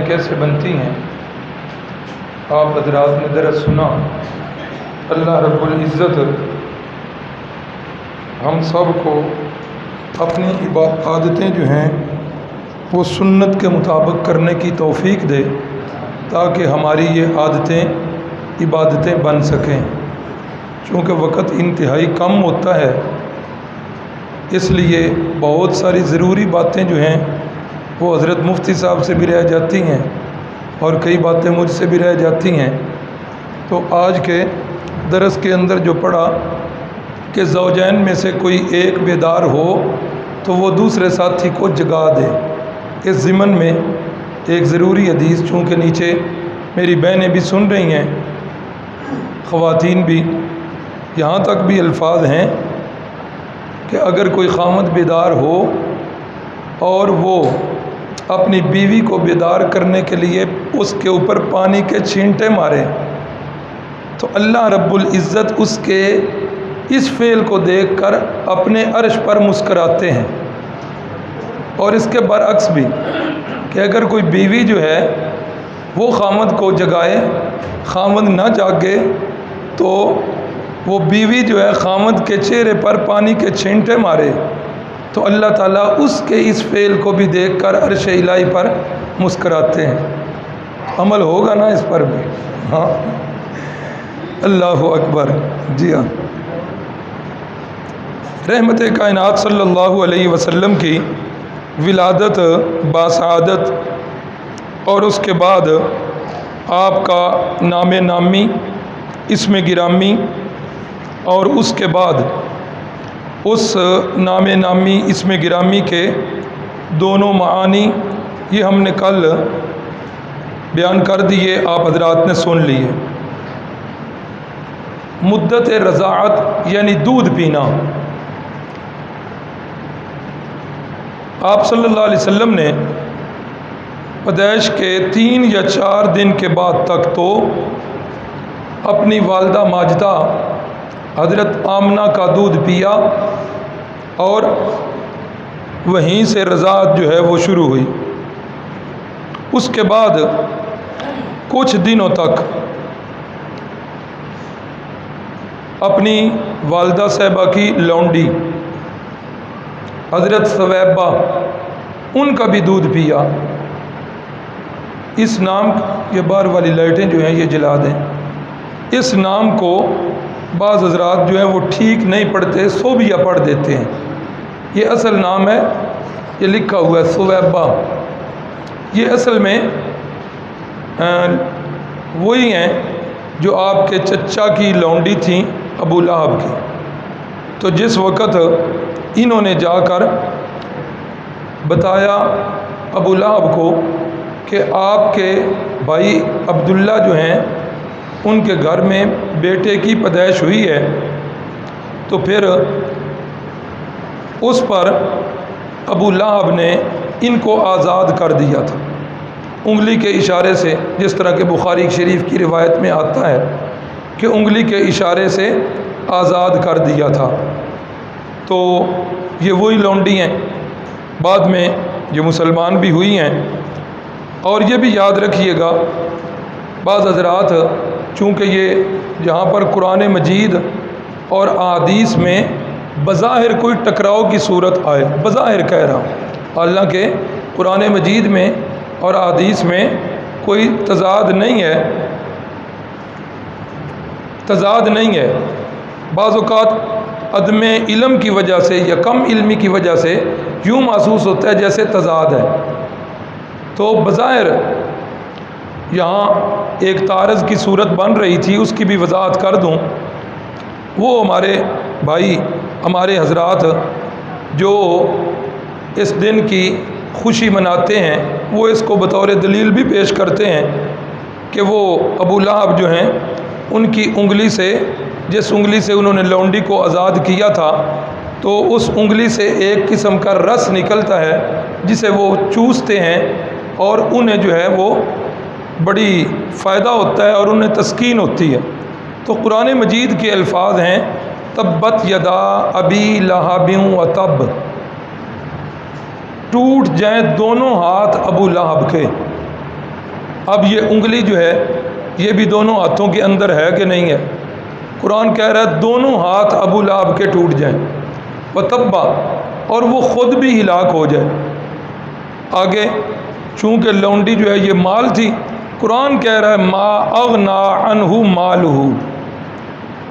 کیسے بنتی ہیں؟ آپ حضرات نے درس سنا۔ اللہ رب العزت ہم سب کو اپنی عادتیں جو ہیں وہ سنت کے مطابق کرنے کی توفیق دے، تاکہ ہماری یہ عادتیں عبادتیں بن سکیں۔ چونکہ وقت انتہائی کم ہوتا ہے، اس لیے بہت ساری ضروری باتیں جو ہیں وہ حضرت مفتی صاحب سے بھی رہ جاتی ہیں اور کئی باتیں مجھ سے بھی رہ جاتی ہیں۔ تو آج کے درس کے اندر جو پڑھا کہ زوجین میں سے کوئی ایک بیدار ہو تو وہ دوسرے ساتھی کو جگا دے، اس ضمن میں ایک ضروری حدیث، چونکہ نیچے میری بہنیں بھی سن رہی ہیں، خواتین بھی، یہاں تک بھی الفاظ ہیں کہ اگر کوئی خامد بیدار ہو اور وہ اپنی بیوی کو بیدار کرنے کے لیے اس کے اوپر پانی کے چھینٹے مارے تو اللہ رب العزت اس کے اس فعل کو دیکھ کر اپنے عرش پر مسکراتے ہیں۔ اور اس کے برعکس بھی کہ اگر کوئی بیوی جو ہے وہ خامد کو جگائے، خامد نہ جاگے، تو وہ بیوی جو ہے خامد کے چہرے پر پانی کے چھینٹے مارے تو اللہ تعالیٰ اس کے اس فعل کو بھی دیکھ کر عرش الہی پر مسکراتے ہیں۔ عمل ہوگا نا اس پر بھی؟ ہاں، اللہ اکبر۔ جی ہاں، رحمت کائنات صلی اللہ علیہ وسلم کی ولادت باسعادت اور اس کے بعد آپ کا نام نامی، اسم گرامی، اور اس کے بعد اس نام نامی اسم گرامی کے دونوں معانی یہ ہم نے کل بیان کر دیے، آپ حضرات نے سن لیے۔ مدت رضاعت یعنی دودھ پینا، آپ صلی اللہ علیہ وسلم نے پیدائش کے 3 یا 4 دن کے بعد تک تو اپنی والدہ ماجدہ حضرت آمنہ کا دودھ پیا اور وہیں سے رضاعت جو ہے وہ شروع ہوئی۔ اس کے بعد کچھ دنوں تک اپنی والدہ صاحبہ کی لونڈی حضرت ثویبہ ان کا بھی دودھ پیا۔ اس نام، یہ باہر والی لائٹیں جو ہیں یہ جلا دیں، اس نام کو بعض حضرات جو ہیں وہ ٹھیک نہیں پڑھتے، صوبیہ پڑھ دیتے ہیں۔ یہ اصل نام ہے، یہ لکھا ہوا ہے ثویبہ۔ یہ اصل میں وہی ہیں جو آپ کے چچا کی لونڈی تھیں ابو لہب کی۔ تو جس وقت انہوں نے جا کر بتایا ابو لہب کو کہ آپ کے بھائی عبداللہ جو ہیں ان کے گھر میں بیٹے کی پیدائش ہوئی ہے، تو پھر اس پر ابو لہب نے ان کو آزاد کر دیا تھا انگلی کے اشارے سے، جس طرح کہ بخاری شریف کی روایت میں آتا ہے کہ انگلی کے اشارے سے آزاد کر دیا تھا۔ تو یہ وہی لونڈی ہیں، بعد میں یہ مسلمان بھی ہوئی ہیں۔ اور یہ بھی یاد رکھیے گا، بعض حضرات چونکہ یہ جہاں پر قرآن مجید اور احادیث میں بظاہر کوئی ٹکراؤ کی صورت آئے، بظاہر کہہ رہا ہوں، حالانکہ قرآن مجید میں اور احادیث میں کوئی تضاد نہیں ہے، تضاد نہیں ہے۔ بعض اوقات عدم علم کی وجہ سے یا کم علمی کی وجہ سے یوں محسوس ہوتا ہے جیسے تضاد ہے۔ تو بظاہر یہاں ایک تعارض کی صورت بن رہی تھی، اس کی بھی وضاحت کر دوں۔ وہ ہمارے بھائی، ہمارے حضرات جو اس دن کی خوشی مناتے ہیں، وہ اس کو بطور دلیل بھی پیش کرتے ہیں کہ وہ ابو لہب جو ہیں ان کی انگلی سے، جس انگلی سے انہوں نے لونڈی کو آزاد کیا تھا، تو اس انگلی سے ایک قسم کا رس نکلتا ہے جسے وہ چوستے ہیں اور انہیں جو ہے وہ بڑی فائدہ ہوتا ہے اور انہیں تسکین ہوتی ہے۔ تو قرآن مجید کے الفاظ ہیں تبت یدا ابی لہب وتب، ٹوٹ جائیں دونوں ہاتھ ابو لہب کے۔ اب یہ انگلی جو ہے یہ بھی دونوں ہاتھوں کے اندر ہے کہ نہیں ہے؟ قرآن کہہ رہا ہے دونوں ہاتھ ابو لہب کے ٹوٹ جائیں وتبا، اور وہ خود بھی ہلاک ہو جائے۔ آگے چونکہ لونڈی جو ہے یہ مال تھی، قرآن کہہ رہا ہے ما اغنا عنہ مالہ،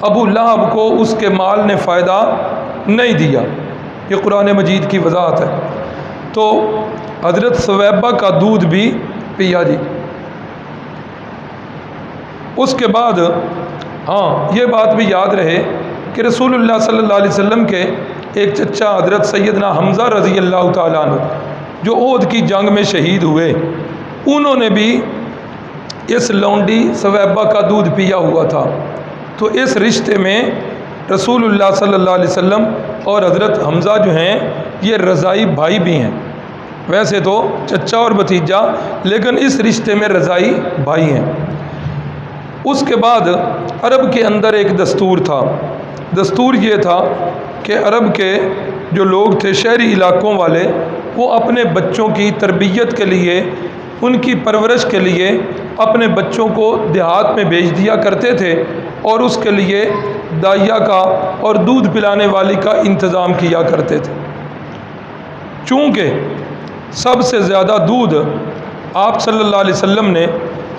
ابو لہب کو اس کے مال نے فائدہ نہیں دیا۔ یہ قرآن مجید کی وضاحت ہے۔ تو حضرت ثویبہ کا دودھ بھی پیا جی۔ اس کے بعد یہ بات بھی یاد رہے کہ رسول اللہ صلی اللہ علیہ وسلم کے ایک چچا حضرت سیدنا حمزہ رضی اللہ تعالیٰ عنہ جو احد کی جنگ میں شہید ہوئے، انہوں نے بھی اس لونڈی ثویبہ کا دودھ پیا ہوا تھا۔ تو اس رشتے میں رسول اللہ صلی اللہ علیہ وسلم اور حضرت حمزہ جو ہیں یہ رضائی بھائی بھی ہیں، ویسے تو چچا اور بھتیجا، لیکن اس رشتے میں رضائی بھائی ہیں۔ اس کے بعد عرب کے اندر ایک دستور تھا، دستور یہ تھا کہ عرب کے جو لوگ تھے شہری علاقوں والے، وہ اپنے بچوں کی تربیت کے لیے، ان کی پرورش کے لیے اپنے بچوں کو دیہات میں بھیج دیا کرتے تھے، اور اس کے لیے دائیا کا اور دودھ پلانے والی کا انتظام کیا کرتے تھے۔ چونکہ سب سے زیادہ دودھ آپ صلی اللہ علیہ وسلم نے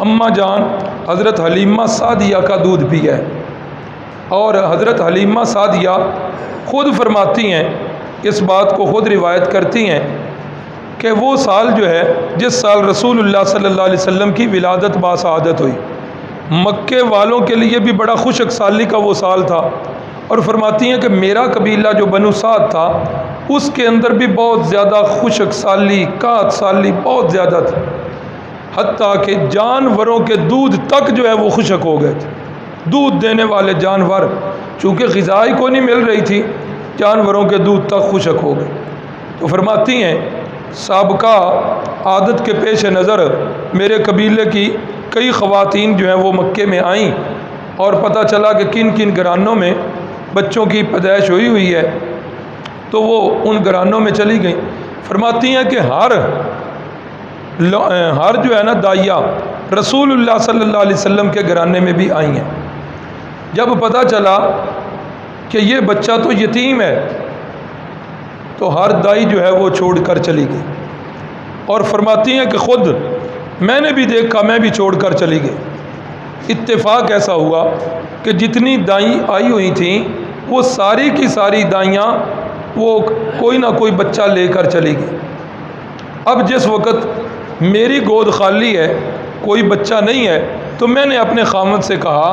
اماں جان حضرت حلیمہ سعدیہ کا دودھ پیا ہے، اور حضرت حلیمہ سعدیہ خود فرماتی ہیں، اس بات کو خود روایت کرتی ہیں کہ وہ سال جو ہے جس سال رسول اللہ صلی اللہ علیہ وسلم کی ولادت باسعادت ہوئی، مکے والوں کے لیے بھی بڑا خوش اکسالی کا وہ سال تھا، اور فرماتی ہیں کہ میرا قبیلہ جو بنو سعد تھا اس کے اندر بھی بہت زیادہ خوش اکسالی، قحط سالی بہت زیادہ تھی، حتیٰ کہ جانوروں کے دودھ تک جو ہے وہ خشک ہو گئے تھے۔ دودھ دینے والے جانور، چونکہ غذا ہی کو نہیں مل رہی تھی، جانوروں کے دودھ تک خشک ہو گئے۔ تو فرماتی ہیں سابقہ عادت کے پیش نظر میرے قبیلے کی کئی خواتین جو ہیں وہ مکے میں آئیں، اور پتہ چلا کہ کن کن گھرانوں میں بچوں کی پیدائش ہوئی ہے، تو وہ ان گھرانوں میں چلی گئیں۔ فرماتی ہیں کہ ہر جو ہے نا دائیا رسول اللہ صلی اللہ علیہ وسلم کے گھرانے میں بھی آئی ہیں۔ جب پتہ چلا کہ یہ بچہ تو یتیم ہے، تو ہر دائی جو ہے وہ چھوڑ کر چلی گئی، اور فرماتی ہیں کہ خود میں نے بھی دیکھا، میں بھی چھوڑ کر چلی گئی۔ اتفاق ایسا ہوا کہ جتنی دائیں آئی ہوئی تھیں وہ ساری کی ساری دائیاں وہ کوئی نہ کوئی بچہ لے کر چلی گئی۔ اب جس وقت میری گود خالی ہے، کوئی بچہ نہیں ہے، تو میں نے اپنے خامد سے کہا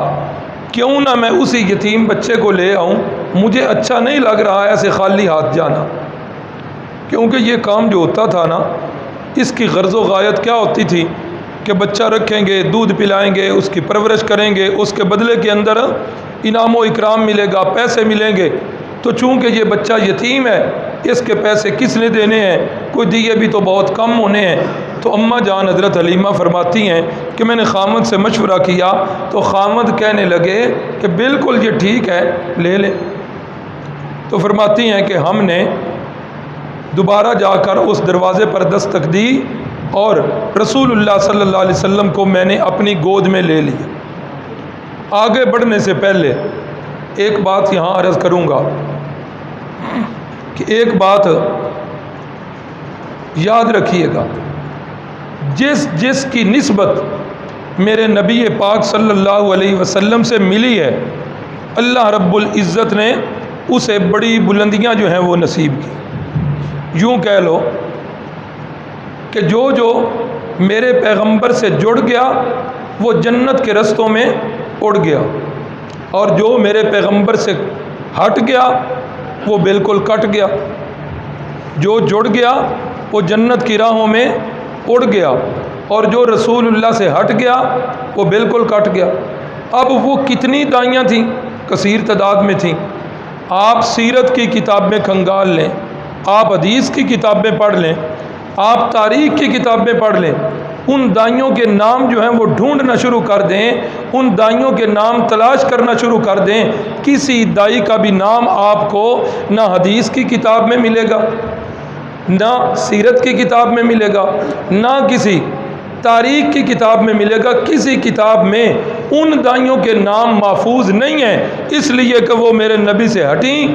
کیوں نہ میں اسی یتیم بچے کو لے آؤں، مجھے اچھا نہیں لگ رہا ہے ایسے خالی ہاتھ جانا، کیونکہ یہ کام جو ہوتا تھا نا، اس کی غرض و غایت کیا ہوتی تھی کہ بچہ رکھیں گے، دودھ پلائیں گے، اس کی پرورش کریں گے، اس کے بدلے کے اندر انعام و اکرام ملے گا، پیسے ملیں گے۔ تو چونکہ یہ بچہ یتیم ہے، اس کے پیسے کس نے دینے ہیں، کوئی دیے بھی تو بہت کم ہونے ہیں۔ تو اماں جان حضرت حلیمہ فرماتی ہیں کہ میں نے خامد سے مشورہ کیا، تو خامد کہنے لگے کہ بالکل یہ ٹھیک ہے، لے لے۔ تو فرماتی ہیں کہ ہم نے دوبارہ جا کر اس دروازے پر دستک دی، اور رسول اللہ صلی اللہ علیہ وسلم کو میں نے اپنی گود میں لے لیا۔ آگے بڑھنے سے پہلے ایک بات یہاں عرض کروں گا کہ ایک بات یاد رکھیے گا، جس کی نسبت میرے نبی پاک صلی اللہ علیہ وسلم سے ملی ہے، اللہ رب العزت نے اسے بڑی بلندیاں جو ہیں وہ نصیب کی۔ یوں کہہ لو کہ جو میرے پیغمبر سے جڑ گیا وہ جنت کے رستوں میں اڑ گیا، اور جو میرے پیغمبر سے ہٹ گیا وہ بالکل کٹ گیا۔ جو جڑ گیا وہ جنت کی راہوں میں اڑ گیا، اور جو رسول اللہ سے ہٹ گیا وہ بالکل کٹ گیا۔ اب وہ کتنی دائیاں تھیں، کثیر تعداد میں تھیں۔ آپ سیرت کی کتابیں کھنگال لیں، آپ حدیث کی کتابیں پڑھ لیں، آپ تاریخ کی کتابیں پڑھ لیں، ان دائیوں کے نام جو ہیں وہ ڈھونڈنا شروع کر دیں، ان دائیوں کے نام تلاش کرنا شروع کر دیں، کسی دائی کا بھی نام آپ کو نہ حدیث کی کتاب میں ملے گا، نہ سیرت کی کتاب میں ملے گا، نہ کسی تاریخ کی کتاب میں ملے گا، کسی کتاب میں ان دائیوں کے نام محفوظ نہیں ہیں، اس لیے کہ وہ میرے نبی سے ہٹیں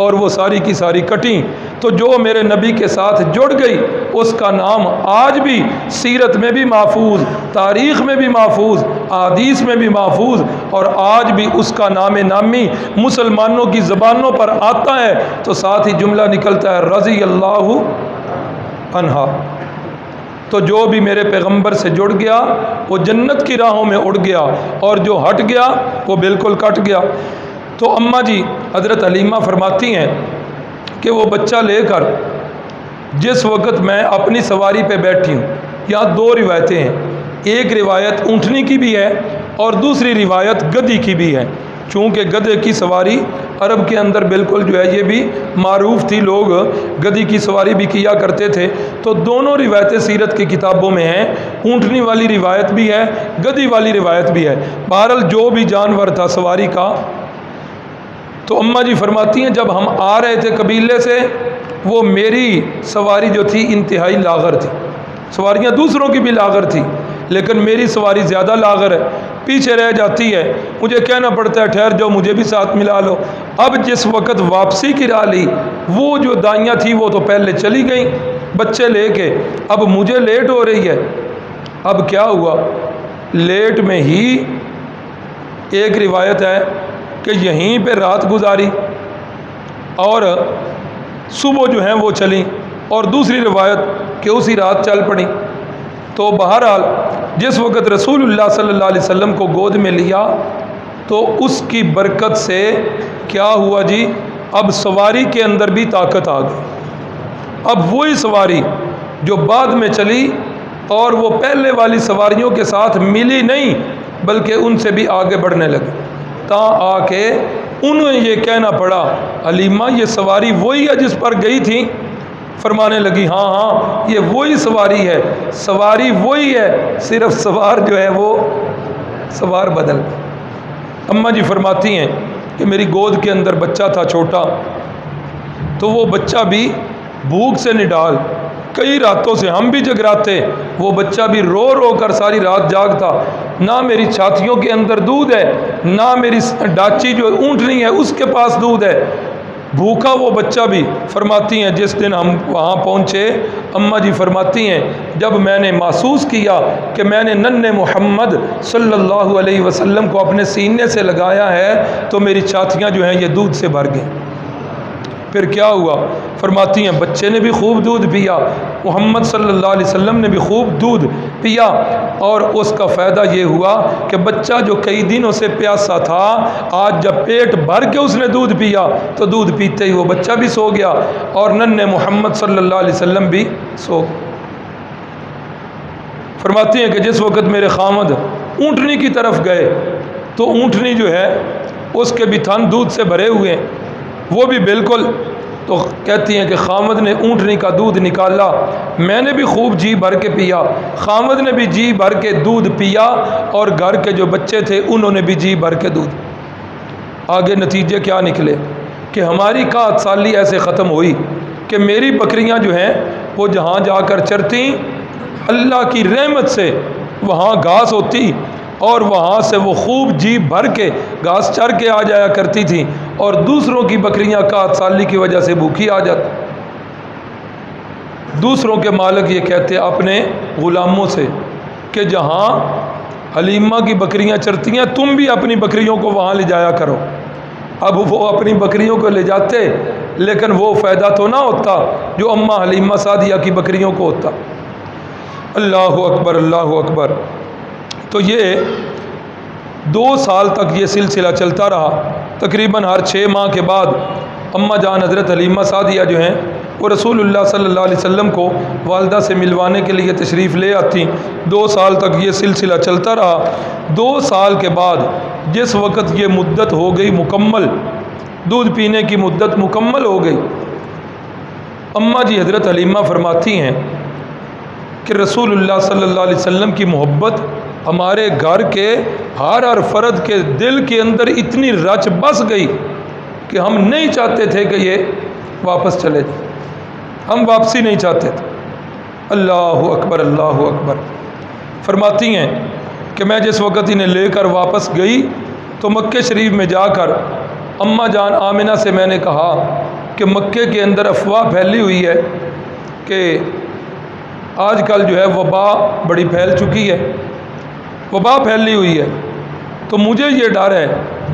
اور وہ ساری کی ساری کٹیں۔ تو جو میرے نبی کے ساتھ جڑ گئی اس کا نام آج بھی سیرت میں بھی محفوظ، تاریخ میں بھی محفوظ، احادیث میں بھی محفوظ، اور آج بھی اس کا نام نامی مسلمانوں کی زبانوں پر آتا ہے تو ساتھ ہی جملہ نکلتا ہے رضی اللہ عنہا۔ تو جو بھی میرے پیغمبر سے جڑ گیا وہ جنت کی راہوں میں اڑ گیا، اور جو ہٹ گیا وہ بالکل کٹ گیا۔ تو اماں جی حضرت حلیمہ فرماتی ہیں کہ وہ بچہ لے کر جس وقت میں اپنی سواری پہ بیٹھی ہوں، یہاں دو روایتیں ہیں، ایک روایت اونٹنی کی بھی ہے اور دوسری روایت گدھی کی بھی ہے۔ چونکہ گدھے کی سواری عرب کے اندر بالکل جو ہے یہ بھی معروف تھی، لوگ گدھی کی سواری بھی کیا کرتے تھے، تو دونوں روایتیں سیرت کی کتابوں میں ہیں، اونٹنی والی روایت بھی ہے، گدھی والی روایت بھی ہے۔ بہرحال جو بھی جانور تھا سواری کا، تو اماں جی فرماتی ہیں جب ہم آ رہے تھے قبیلے سے، وہ میری سواری جو تھی انتہائی لاغر تھی، سواریاں دوسروں کی بھی لاغر تھی لیکن میری سواری زیادہ لاغر ہے، پیچھے رہ جاتی ہے، مجھے کہنا پڑتا ہے ٹھہر جاؤ مجھے بھی ساتھ ملا لو۔ اب جس وقت واپسی کی راہ لی، وہ جو دائیاں تھیں وہ تو پہلے چلی گئیں بچے لے کے، اب مجھے لیٹ ہو رہی ہے۔ اب کیا ہوا، لیٹ میں ہی ایک روایت ہے کہ یہیں پہ رات گزاری اور صبح جو ہیں وہ چلیں، اور دوسری روایت کہ اسی رات چل پڑیں۔ تو بہرحال جس وقت رسول اللہ صلی اللہ علیہ وسلم کو گود میں لیا تو اس کی برکت سے کیا ہوا جی، اب سواری کے اندر بھی طاقت آ گئی۔ اب وہی سواری جو بعد میں چلی اور وہ پہلے والی سواریوں کے ساتھ ملی نہیں بلکہ ان سے بھی آگے بڑھنے لگی، تاں آ کے انہیں یہ کہنا پڑا حلیمہ یہ سواری وہی ہے جس پر گئی تھی؟ فرمانے لگی ہاں ہاں یہ وہی سواری ہے، سواری وہی ہے، صرف سوار جو ہے وہ سوار بدل۔ اماں جی فرماتی ہیں کہ میری گود کے اندر بچہ تھا چھوٹا، تو وہ بچہ بھی بھوک سے نڈال، کئی راتوں سے ہم بھی جگراتے، وہ بچہ بھی رو رو کر ساری رات جاگتا، نہ میری چھاتیوں کے اندر دودھ ہے نہ میری ڈاچی جو اونٹنی ہے اس کے پاس دودھ ہے، بھوکا وہ بچہ بھی۔ فرماتی ہیں جس دن ہم وہاں پہنچے، اماں جی فرماتی ہیں جب میں نے محسوس کیا کہ میں نے ننھے محمد صلی اللہ علیہ وسلم کو اپنے سینے سے لگایا ہے تو میری چھاتیاں جو ہیں یہ دودھ سے بھر گئیں۔ پھر کیا ہوا، فرماتی ہیں بچے نے بھی خوب دودھ پیا، محمد صلی اللہ علیہ وسلم نے بھی خوب دودھ پیا، اور اس کا فائدہ یہ ہوا کہ بچہ جو کئی دنوں سے پیاسا تھا، آج جب پیٹ بھر کے اس نے دودھ پیا تو دودھ پیتے ہی وہ بچہ بھی سو گیا اور ننھے محمد صلی اللہ علیہ وسلم بھی سو گئے۔ فرماتی ہیں کہ جس وقت میرے خامد اونٹنی کی طرف گئے تو اونٹنی جو ہے اس کے بھی تھن دودھ سے بھرے ہوئے ہیں، وہ بھی بالکل، تو کہتی ہیں کہ خامد نے اونٹنی کا دودھ نکالا، میں نے بھی خوب جی بھر کے پیا، خامد نے بھی جی بھر کے دودھ پیا، اور گھر کے جو بچے تھے انہوں نے بھی جی بھر کے دودھ۔ آگے نتیجے کیا نکلے کہ ہماری قحط سالی ایسے ختم ہوئی کہ میری بکریاں جو ہیں وہ جہاں جا کر چرتیں، اللہ کی رحمت سے وہاں گھاس ہوتی اور وہاں سے وہ خوب جی بھر کے گھاس چر کے آ جایا کرتی تھیں، اور دوسروں کی بکریاں قحط سالی کی وجہ سے بھوکھی آ جاتی۔ دوسروں کے مالک یہ کہتے اپنے غلاموں سے کہ جہاں حلیمہ کی بکریاں چرتی ہیں تم بھی اپنی بکریوں کو وہاں لے جایا کرو۔ اب وہ اپنی بکریوں کو لے جاتے لیکن وہ فائدہ تو نہ ہوتا جو اماں حلیمہ سعدیہ کی بکریوں کو ہوتا۔ اللہ اکبر اللہ اکبر۔ تو یہ 2 سال تک یہ سلسلہ چلتا رہا۔ تقریباً ہر 6 ماہ کے بعد اماں جان حضرت حلیمہ سعدیہ جو ہیں وہ رسول اللہ صلی اللہ علیہ وسلم کو والدہ سے ملوانے کے لیے تشریف لے آتی۔ 2 سال تک یہ سلسلہ چلتا رہا۔ 2 سال کے بعد جس وقت یہ مدت ہو گئی مکمل، دودھ پینے کی مدت مکمل ہو گئی، اماں جی حضرت حلیمہ فرماتی ہیں کہ رسول اللہ صلی اللہ علیہ وسلم کی محبت ہمارے گھر کے ہر فرد کے دل کے اندر اتنی رچ بس گئی کہ ہم نہیں چاہتے تھے کہ یہ واپس چلے جائیں، ہم واپسی نہیں چاہتے تھے۔ اللہ اکبر اللہ اکبر۔ فرماتی ہیں کہ میں جس وقت انہیں لے کر واپس گئی تو مکہ شریف میں جا کر اماں جان آمنہ سے میں نے کہا کہ مکے کے اندر افواہ پھیلی ہوئی ہے کہ آج کل جو ہے وبا بڑی پھیل چکی ہے، وبا پھیلی ہوئی ہے، تو مجھے یہ ڈر ہے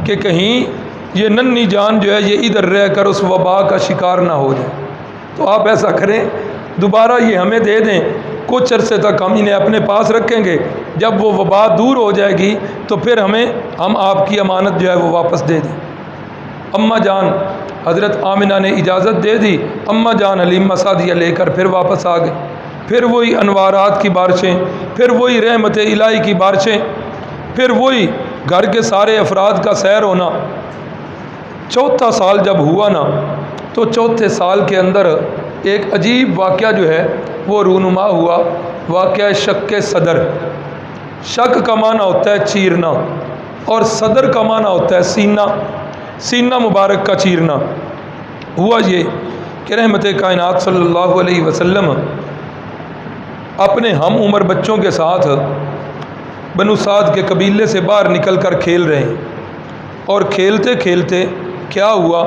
کہ کہیں یہ ننھی جان جو ہے یہ ادھر رہ کر اس وبا کا شکار نہ ہو جائے، تو آپ ایسا کریں دوبارہ یہ ہمیں دے دیں، کچھ عرصے تک ہم انہیں اپنے پاس رکھیں گے، جب وہ وبا دور ہو جائے گی تو پھر ہم آپ کی امانت جو ہے وہ واپس دے دیں۔ اماں جان حضرت آمنہ نے اجازت دے دی، اماں جان حلیمہ سعدیہ لے کر پھر واپس آ گئے، پھر وہی انوارات کی بارشیں، پھر وہی رحمت الہی کی بارشیں، پھر وہی گھر کے سارے افراد کا سیر ہونا۔ چوتھا سال جب ہوا نا تو چوتھے سال کے اندر ایک عجیب واقعہ جو ہے وہ رونما ہوا، واقعہ شق صدر۔ شق کا معنی ہوتا ہے چیرنا اور صدر کا معنی ہوتا ہے سینہ، سینہ مبارک کا چیرنا۔ ہوا یہ کہ رحمت کائنات صلی اللہ علیہ وسلم اپنے ہم عمر بچوں کے ساتھ بنو سعد کے قبیلے سے باہر نکل کر کھیل رہے ہیں، اور کھیلتے کھیلتے کیا ہوا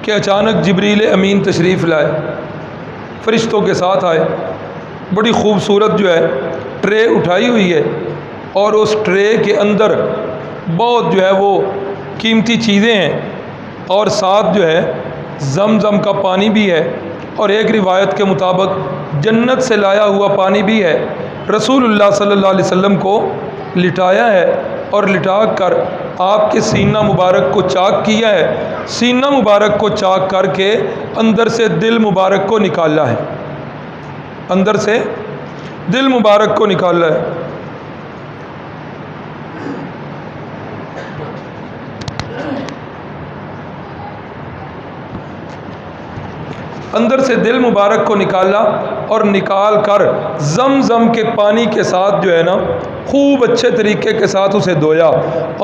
کہ اچانک جبریل امین تشریف لائے، فرشتوں کے ساتھ آئے، بڑی خوبصورت جو ہے ٹرے اٹھائی ہوئی ہے، اور اس ٹرے کے اندر بہت جو ہے وہ قیمتی چیزیں ہیں، اور ساتھ جو ہے زمزم کا پانی بھی ہے، اور ایک روایت کے مطابق جنت سے لایا ہوا پانی بھی ہے۔ رسول اللہ صلی اللہ علیہ وسلم کو لٹایا ہے اور لٹا کر آپ کے سینہ مبارک کو چاک کیا ہے، سینہ مبارک کو چاک کر کے اندر سے دل مبارک کو نکالا ہے، اندر سے دل مبارک کو نکالا ہے۔ اندر سے دل مبارک کو نکالا اور نکال کر زمزم کے پانی کے ساتھ جو ہے نا خوب اچھے طریقے کے ساتھ اسے دھویا،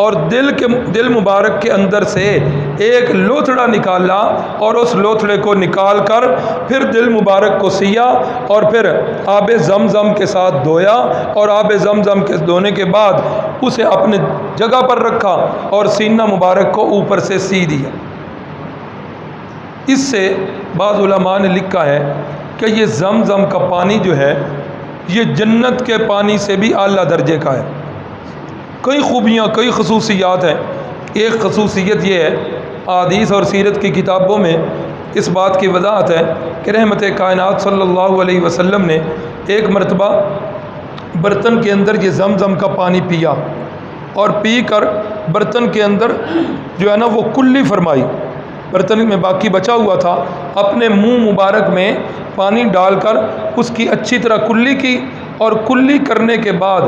اور دل مبارک کے اندر سے ایک لوتھڑا نکالا، اور اس لوتھڑے کو نکال کر پھر دل مبارک کو سیا، اور پھر آب زمزم کے ساتھ دھویا، اور آب زمزم کے دھونے کے بعد اسے اپنے جگہ پر رکھا اور سینہ مبارک کو اوپر سے سی دیا۔ اس سے بعض علماء نے لکھا ہے کہ یہ زمزم کا پانی جو ہے یہ جنت کے پانی سے بھی اعلیٰ درجے کا ہے۔ کئی خوبیاں، کئی خصوصیات ہیں۔ ایک خصوصیت یہ ہے، احادیث اور سیرت کی کتابوں میں اس بات کی وضاحت ہے کہ رحمت کائنات صلی اللہ علیہ وسلم نے ایک مرتبہ برتن کے اندر یہ زمزم کا پانی پیا، اور پی کر برتن کے اندر جو ہے نا وہ کلی فرمائی، برتن میں باقی بچا ہوا تھا، اپنے منہ مبارک میں پانی ڈال کر اس کی اچھی طرح کلی کی، اور کلی کرنے کے بعد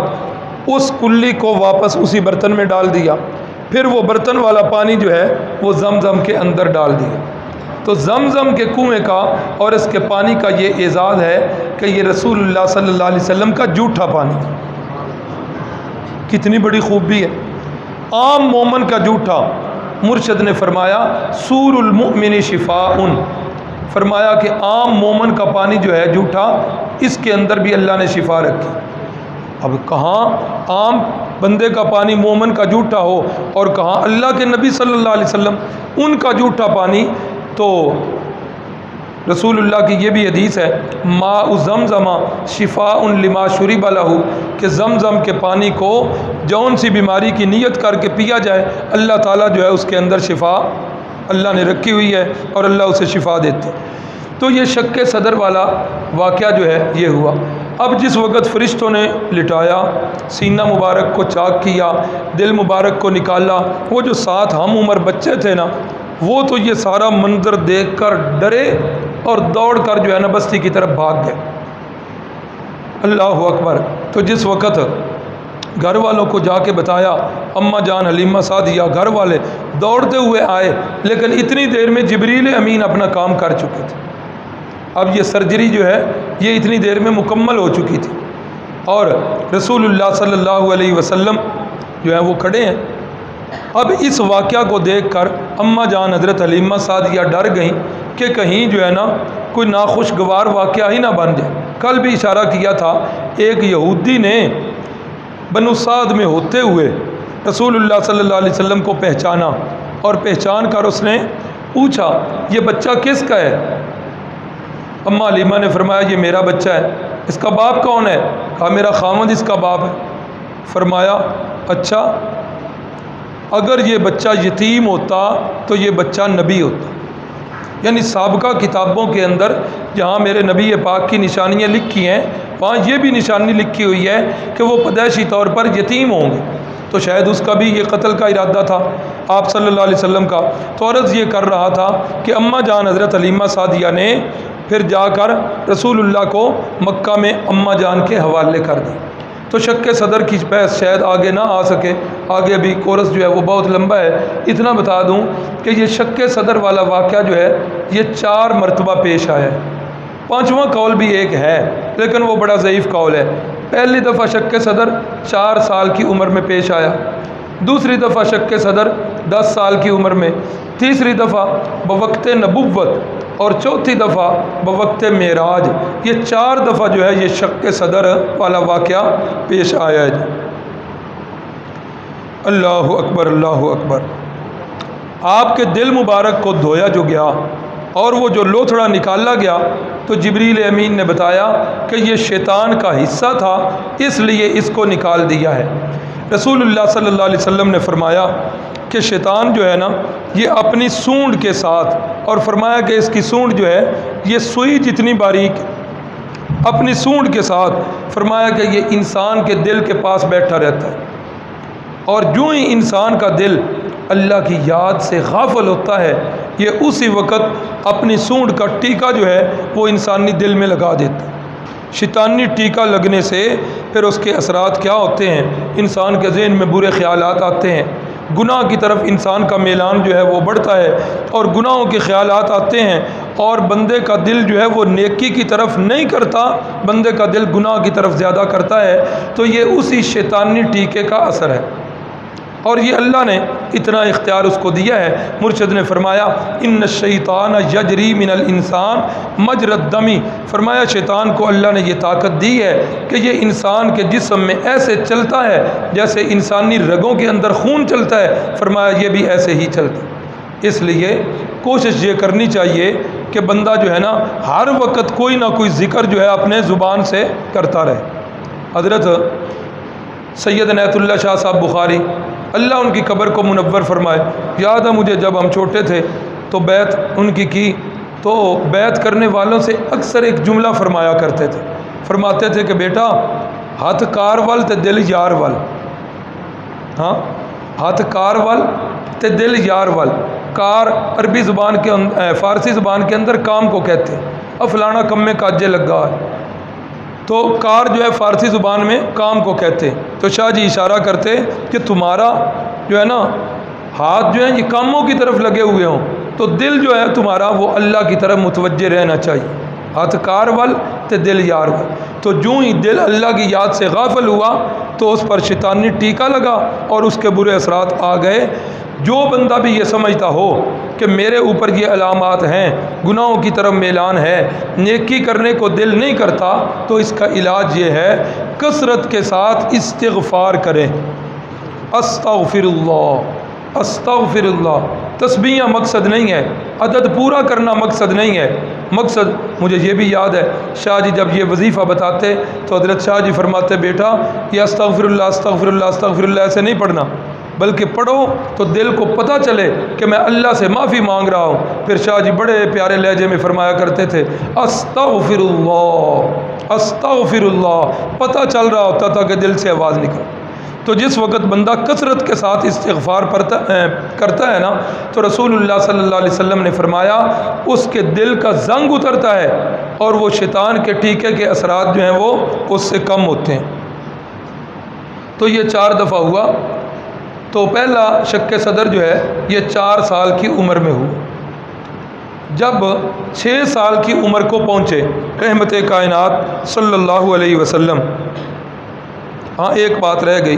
اس کلی کو واپس اسی برتن میں ڈال دیا، پھر وہ برتن والا پانی جو ہے وہ زمزم کے اندر ڈال دیا۔ تو زمزم کے کنویں کا اور اس کے پانی کا یہ اعزاز ہے کہ یہ رسول اللہ صلی اللہ علیہ وسلم کا جھوٹا پانی، کتنی بڑی خوبی ہے۔ عام مومن کا جھوٹا، مرشد نے فرمایا سور المؤمن شفاء، فرمایا کہ عام مومن کا پانی جو ہے جھوٹا، اس کے اندر بھی اللہ نے شفا رکھی۔ اب کہاں عام بندے کا پانی مومن کا جھوٹا ہو، اور کہاں اللہ کے نبی صلی اللہ علیہ وسلم ان کا جھوٹا پانی۔ تو رسول اللہ کی یہ بھی حدیث ہے، ماء زمزم شفاء لما شرب لہ، کہ زمزم کے پانی کو جون سی بیماری کی نیت کر کے پیا جائے، اللہ تعالیٰ جو ہے اس کے اندر شفا اللہ نے رکھی ہوئی ہے، اور اللہ اسے شفا دیتے۔ تو یہ شق صدر والا واقعہ جو ہے یہ ہوا۔ اب جس وقت فرشتوں نے لٹایا، سینہ مبارک کو چاک کیا، دل مبارک کو نکالا، وہ جو ساتھ ہم عمر بچے تھے نا، وہ تو یہ سارا منظر دیکھ کر ڈرے اور دوڑ کر جو ہے نا بستی کی طرف بھاگ گئے۔ اللہ اکبر۔ تو جس وقت گھر والوں کو جا کے بتایا، اماں جان حلیمہ سعدیہ گھر والے دوڑتے ہوئے آئے، لیکن اتنی دیر میں جبریل امین اپنا کام کر چکے تھے۔ اب یہ سرجری جو ہے یہ اتنی دیر میں مکمل ہو چکی تھی، اور رسول اللہ صلی اللہ علیہ وسلم جو ہے وہ کھڑے ہیں۔ اب اس واقعہ کو دیکھ کر اماں جان حضرت حلیمہ سعدیہ ڈر گئیں کہ کہیں جو ہے نا کوئی ناخوشگوار واقعہ ہی نہ بن جائے، کل بھی اشارہ کیا تھا، ایک یہودی نے بنو سعد میں ہوتے ہوئے رسول اللہ صلی اللہ علیہ وسلم کو پہچانا، اور پہچان کر اس نے پوچھا یہ بچہ کس کا ہے؟ اماں حلیمہ نے فرمایا یہ میرا بچہ ہے۔ اس کا باپ کون ہے؟ کہا میرا خاوند اس کا باپ ہے۔ فرمایا اچھا، اگر یہ بچہ یتیم ہوتا تو یہ بچہ نبی ہوتا۔ یعنی سابقہ کتابوں کے اندر جہاں میرے نبی پاک کی نشانیاں لکھی ہیں وہاں یہ بھی نشانی لکھی ہوئی ہے کہ وہ پیدائشی طور پر یتیم ہوں گے، تو شاید اس کا بھی یہ قتل کا ارادہ تھا آپ صلی اللہ علیہ وسلم کا۔ تو عرض یہ کر رہا تھا کہ اماں جان حضرت حلیمہ سعدیہ نے پھر جا کر رسول اللہ کو مکہ میں اماں جان کے حوالے کر دی۔ تو شک صدر کی بحث شاید آگے نہ آ سکے، آگے ابھی کورس جو ہے وہ بہت لمبا ہے۔ اتنا بتا دوں کہ یہ شک صدر والا واقعہ جو ہے یہ 4 مرتبہ پیش آیا ہے۔ 5واں قول بھی ایک ہے لیکن وہ بڑا ضعیف قول ہے۔ پہلی دفعہ شک صدر 4 سال کی عمر میں پیش آیا، دوسری دفعہ شک صدر 10 سال کی عمر میں، تیسری دفعہ بوقت نبوت اور چوتھی دفعہ بوقت معراج۔ یہ 4 دفعہ جو ہے یہ شک صدر والا واقعہ پیش آیا ہے۔ اللہ اکبر اللہ اکبر۔ آپ کے دل مبارک کو دھویا جو گیا اور وہ جو لوتھڑا نکالا گیا تو جبریل امین نے بتایا کہ یہ شیطان کا حصہ تھا، اس لیے اس کو نکال دیا ہے۔ رسول اللہ صلی اللہ علیہ وسلم نے فرمایا کہ شیطان جو ہے نا یہ اپنی سونڈ کے ساتھ، اور فرمایا کہ اس کی سونڈ جو ہے یہ سوئی جتنی باریک، اپنی سونڈ کے ساتھ فرمایا کہ یہ انسان کے دل کے پاس بیٹھا رہتا ہے، اور جو ہی انسان کا دل اللہ کی یاد سے غافل ہوتا ہے یہ اسی وقت اپنی سونڈ کا ٹیکا جو ہے وہ انسانی دل میں لگا دیتا ہے۔ شیطانی ٹیکا لگنے سے پھر اس کے اثرات کیا ہوتے ہیں؟ انسان کے ذہن میں برے خیالات آتے ہیں، گناہ کی طرف انسان کا میلان جو ہے وہ بڑھتا ہے، اور گناہوں کے خیالات آتے ہیں، اور بندے کا دل جو ہے وہ نیکی کی طرف نہیں کرتا، بندے کا دل گناہ کی طرف زیادہ کرتا ہے۔ تو یہ اسی شیطانی ٹیکے کا اثر ہے، اور یہ اللہ نے اتنا اختیار اس کو دیا ہے۔ مرشد نے فرمایا ان الشیطان یجری من الانسان مجری الدم، فرمایا شیطان کو اللہ نے یہ طاقت دی ہے کہ یہ انسان کے جسم میں ایسے چلتا ہے جیسے انسانی رگوں کے اندر خون چلتا ہے، فرمایا یہ بھی ایسے ہی چلتا ہے۔ اس لیے کوشش یہ کرنی چاہیے کہ بندہ جو ہے نا ہر وقت کوئی نہ کوئی ذکر جو ہے اپنے زبان سے کرتا رہے۔ حضرت سید عنایت اللہ شاہ صاحب بخاری اللہ ان کی قبر کو منور فرمائے، یاد ہے مجھے جب ہم چھوٹے تھے تو بیعت ان کی تو بیعت کرنے والوں سے اکثر ایک جملہ فرمایا کرتے تھے، فرماتے تھے کہ بیٹا ہاتھ کار وال تے دل یار وال، ہاں ہاتھ کار وال تے دل یار وال۔ کار عربی زبان کے فارسی زبان کے اندر کام کو کہتے ہیں، فلانا کم میں کاجے لگا ہے، تو کار جو ہے فارسی زبان میں کام کو کہتے ہیں۔ تو شاہ جی اشارہ کرتے کہ تمہارا جو ہے نا ہاتھ جو ہے یہ کاموں کی طرف لگے ہوئے ہوں، تو دل جو ہے تمہارا وہ اللہ کی طرف متوجہ رہنا چاہیے، ہاتھ کار ول تے دل یار ول۔ تو جو ہی دل اللہ کی یاد سے غافل ہوا تو اس پر شیطانی ٹیکا لگا اور اس کے برے اثرات آ گئے۔ جو بندہ بھی یہ سمجھتا ہو کہ میرے اوپر یہ علامات ہیں، گناہوں کی طرف میلان ہے، نیکی کرنے کو دل نہیں کرتا، تو اس کا علاج یہ ہے کثرت کے ساتھ استغفار کریں، استغفر اللہ استغفر اللہ۔ تسبیحاں مقصد نہیں ہے، عدد پورا کرنا مقصد نہیں ہے، مقصد مجھے یہ بھی یاد ہے شاہ جی جب یہ وظیفہ بتاتے تو حضرت شاہ جی فرماتے بیٹا یہ استغفر اللہ استغفر اللہ استغفر اللہ ایسے نہیں پڑھنا، بلکہ پڑھو تو دل کو پتہ چلے کہ میں اللہ سے معافی مانگ رہا ہوں۔ پھر شاہ جی بڑے پیارے لہجے میں فرمایا کرتے تھے استغفر اللہ استغفر اللہ، پتہ چل رہا ہوتا تھا کہ دل سے آواز نکل۔ تو جس وقت بندہ کثرت کے ساتھ استغفار کرتا ہے نا تو رسول اللہ صلی اللہ علیہ وسلم نے فرمایا اس کے دل کا زنگ اترتا ہے اور وہ شیطان کے ٹیکے کے اثرات جو ہیں وہ اس سے کم ہوتے ہیں۔ تو یہ 4 دفعہ ہوا۔ تو پہلا شک صدر جو ہے یہ 4 سال کی عمر میں ہوا۔ جب 6 سال کی عمر کو پہنچے رحمت کائنات صلی اللہ علیہ وسلم، ہاں ایک بات رہ گئی،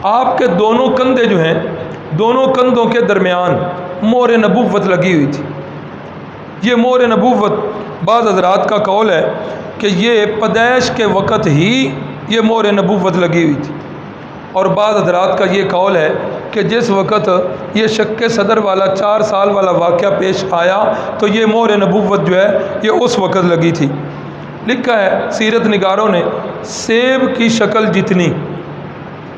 آپ کے دونوں کندھے جو ہیں دونوں کندھوں کے درمیان مہر نبوت لگی ہوئی تھی۔ یہ مہر نبوت بعض حضرات کا قول ہے کہ یہ پیدائش کے وقت ہی یہ مہر نبوت لگی ہوئی تھی، اور بعض حضرات کا یہ قول ہے کہ جس وقت یہ شک صدر والا 4 سال والا واقعہ پیش آیا تو یہ مہر نبوت جو ہے یہ اس وقت لگی تھی۔ لکھا ہے سیرت نگاروں نے، سیب کی شکل جتنی،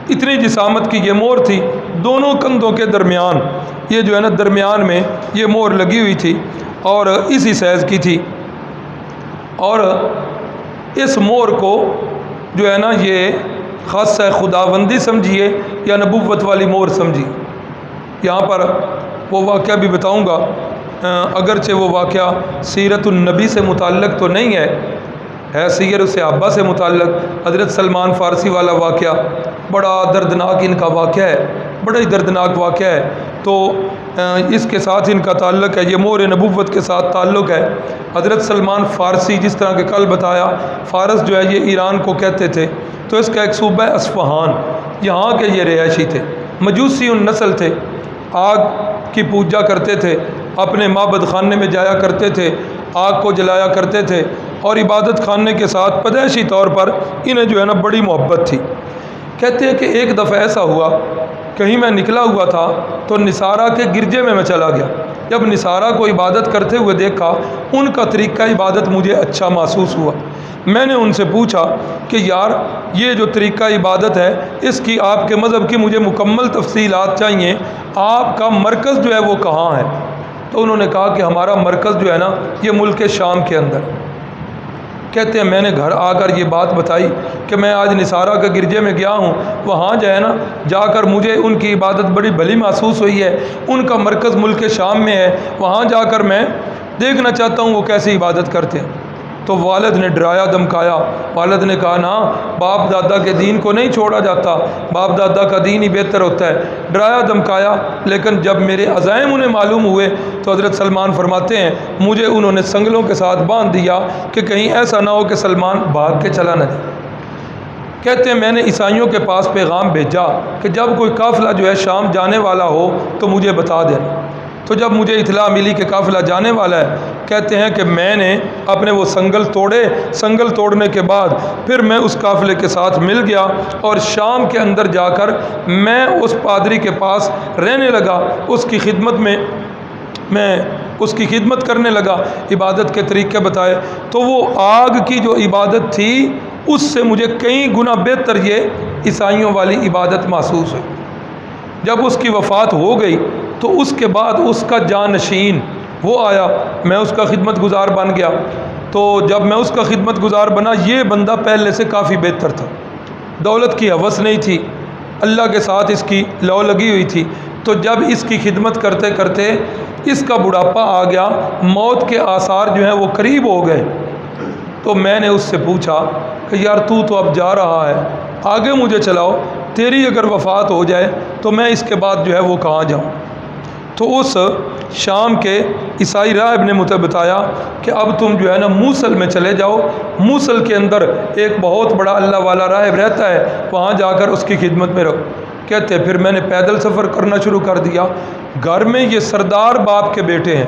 اتنی جسامت کی یہ مہر تھی، دونوں کندھوں کے درمیان یہ جو ہے نا درمیان میں یہ مہر لگی ہوئی تھی اور اسی سائز کی تھی، اور اس مہر کو جو ہے نا یہ خاصہ خداوندی سمجھیے یا نبوت والی مہر سمجھیے۔ یہاں پر وہ واقعہ بھی بتاؤں گا، اگرچہ وہ واقعہ سیرت النبی سے متعلق تو نہیں ہے سیر صحابہ سے متعلق، حضرت سلمان فارسی والا واقعہ بڑا دردناک ان کا واقعہ ہے، بڑا ہی دردناک واقعہ ہے، تو اس کے ساتھ ان کا تعلق ہے، یہ مہر نبوت کے ساتھ تعلق ہے۔ حضرت سلمان فارسی، جس طرح کہ کل بتایا، فارس جو ہے یہ ایران کو کہتے تھے، تو اس کا ایک صوبہ اصفہان، یہاں کے یہ رہائشی تھے، مجوسی نسل تھے، آگ کی پوجا کرتے تھے، اپنے معبد خانے میں جایا کرتے تھے، آگ کو جلایا کرتے تھے، اور عبادت خانے کے ساتھ پیدائشی طور پر انہیں جو ہے نا بڑی محبت تھی۔ کہتے ہیں کہ ایک دفعہ ایسا ہوا، کہیں میں نکلا ہوا تھا تو نصارہ کے گرجے میں چلا گیا، جب نصارہ کو عبادت کرتے ہوئے دیکھا، ان کا طریقہ عبادت مجھے اچھا محسوس ہوا۔ میں نے ان سے پوچھا کہ یار یہ جو طریقہ عبادت ہے اس کی آپ کے مذہب کی مجھے مکمل تفصیلات چاہیے، آپ کا مرکز جو ہے وہ کہاں ہے؟ تو انہوں نے کہا کہ ہمارا مرکز جو ہے نا یہ ملک شام کے اندر۔ کہتے ہیں میں نے گھر آ کر یہ بات بتائی کہ میں آج نصارہ کے گرجے میں گیا ہوں، وہاں جو ہے نا جا کر مجھے ان کی عبادت بڑی بھلی محسوس ہوئی ہے، ان کا مرکز ملک شام میں ہے، وہاں جا کر میں دیکھنا چاہتا ہوں وہ کیسی عبادت کرتے ہیں۔ تو والد نے ڈرایا دھمکایا، والد نے کہا نا باپ دادا کے دین کو نہیں چھوڑا جاتا، باپ دادا کا دین ہی بہتر ہوتا ہے، ڈرایا دھمکایا، لیکن جب میرے عزائم انہیں معلوم ہوئے تو حضرت سلمان فرماتے ہیں مجھے انہوں نے سنگلوں کے ساتھ باندھ دیا کہ کہیں ایسا نہ ہو کہ سلمان بھاگ کے چلا نہ جائے۔ کہتے ہیں میں نے عیسائیوں کے پاس پیغام بھیجا کہ جب کوئی قافلہ جو ہے شام جانے والا ہو تو مجھے بتا دینا۔ تو جب مجھے اطلاع ملی کہ قافلہ جانے والا ہے، کہتے ہیں کہ میں نے اپنے وہ سنگل توڑے، سنگل توڑنے کے بعد پھر میں اس قافلے کے ساتھ مل گیا اور شام کے اندر جا کر میں اس پادری کے پاس رہنے لگا، اس کی خدمت میں اس کی خدمت کرنے لگا، عبادت کے طریقے بتائے، تو وہ آگ کی جو عبادت تھی اس سے مجھے کئی گنا بہتر یہ عیسائیوں والی عبادت محسوس ہوئی۔ جب اس کی وفات ہو گئی تو اس کے بعد اس کا جانشین وہ آیا، میں اس کا خدمت گزار بن گیا۔ تو جب میں اس کا خدمت گزار بنا، یہ بندہ پہلے سے کافی بہتر تھا، دولت کی ہوس نہیں تھی، اللہ کے ساتھ اس کی لو لگی ہوئی تھی۔ تو جب اس کی خدمت کرتے کرتے اس کا بڑھاپا آ گیا، موت کے آثار جو ہیں وہ قریب ہو گئے، تو میں نے اس سے پوچھا کہ یار تو اب جا رہا ہے، آگے مجھے چلاؤ، تیری اگر وفات ہو جائے تو میں اس کے بعد جو ہے وہ کہاں جاؤں؟ تو اس شام کے عیسائی راہب نے مجھے بتایا کہ اب تم جو ہے نا موصل میں چلے جاؤ، موصل کے اندر ایک بہت بڑا اللہ والا راہب رہتا ہے، وہاں جا کر اس کی خدمت میں رہو۔ کہتے پھر میں نے پیدل سفر کرنا شروع کر دیا۔ گھر میں یہ سردار باپ کے بیٹے ہیں،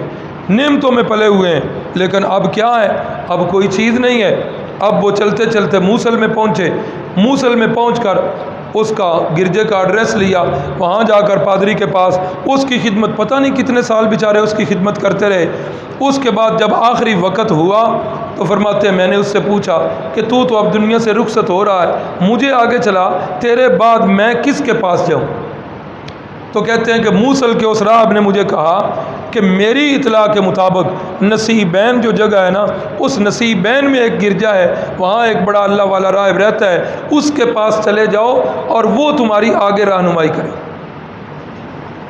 نعمتوں میں پلے ہوئے ہیں، لیکن اب کیا ہے، اب کوئی چیز نہیں ہے۔ اب وہ چلتے چلتے موصل میں پہنچے، موصل میں پہنچ کر اس کا گرجے کا ایڈریس لیا، وہاں جا کر پادری کے پاس اس کی خدمت، پتہ نہیں کتنے سال بیچارے اس کی خدمت کرتے رہے۔ اس کے بعد جب آخری وقت ہوا تو فرماتے ہیں میں نے اس سے پوچھا کہ تو اب دنیا سے رخصت ہو رہا ہے، مجھے آگے چلا، تیرے بعد میں کس کے پاس جاؤں؟ تو کہتے ہیں کہ موصل کے اس راہب نے مجھے کہا کہ میری اطلاع کے مطابق نصیبین جو جگہ ہے نا، اس نصیبین میں ایک گرجا ہے، وہاں ایک بڑا اللہ والا راہب رہتا ہے، اس کے پاس چلے جاؤ اور وہ تمہاری آگے رہنمائی کرے۔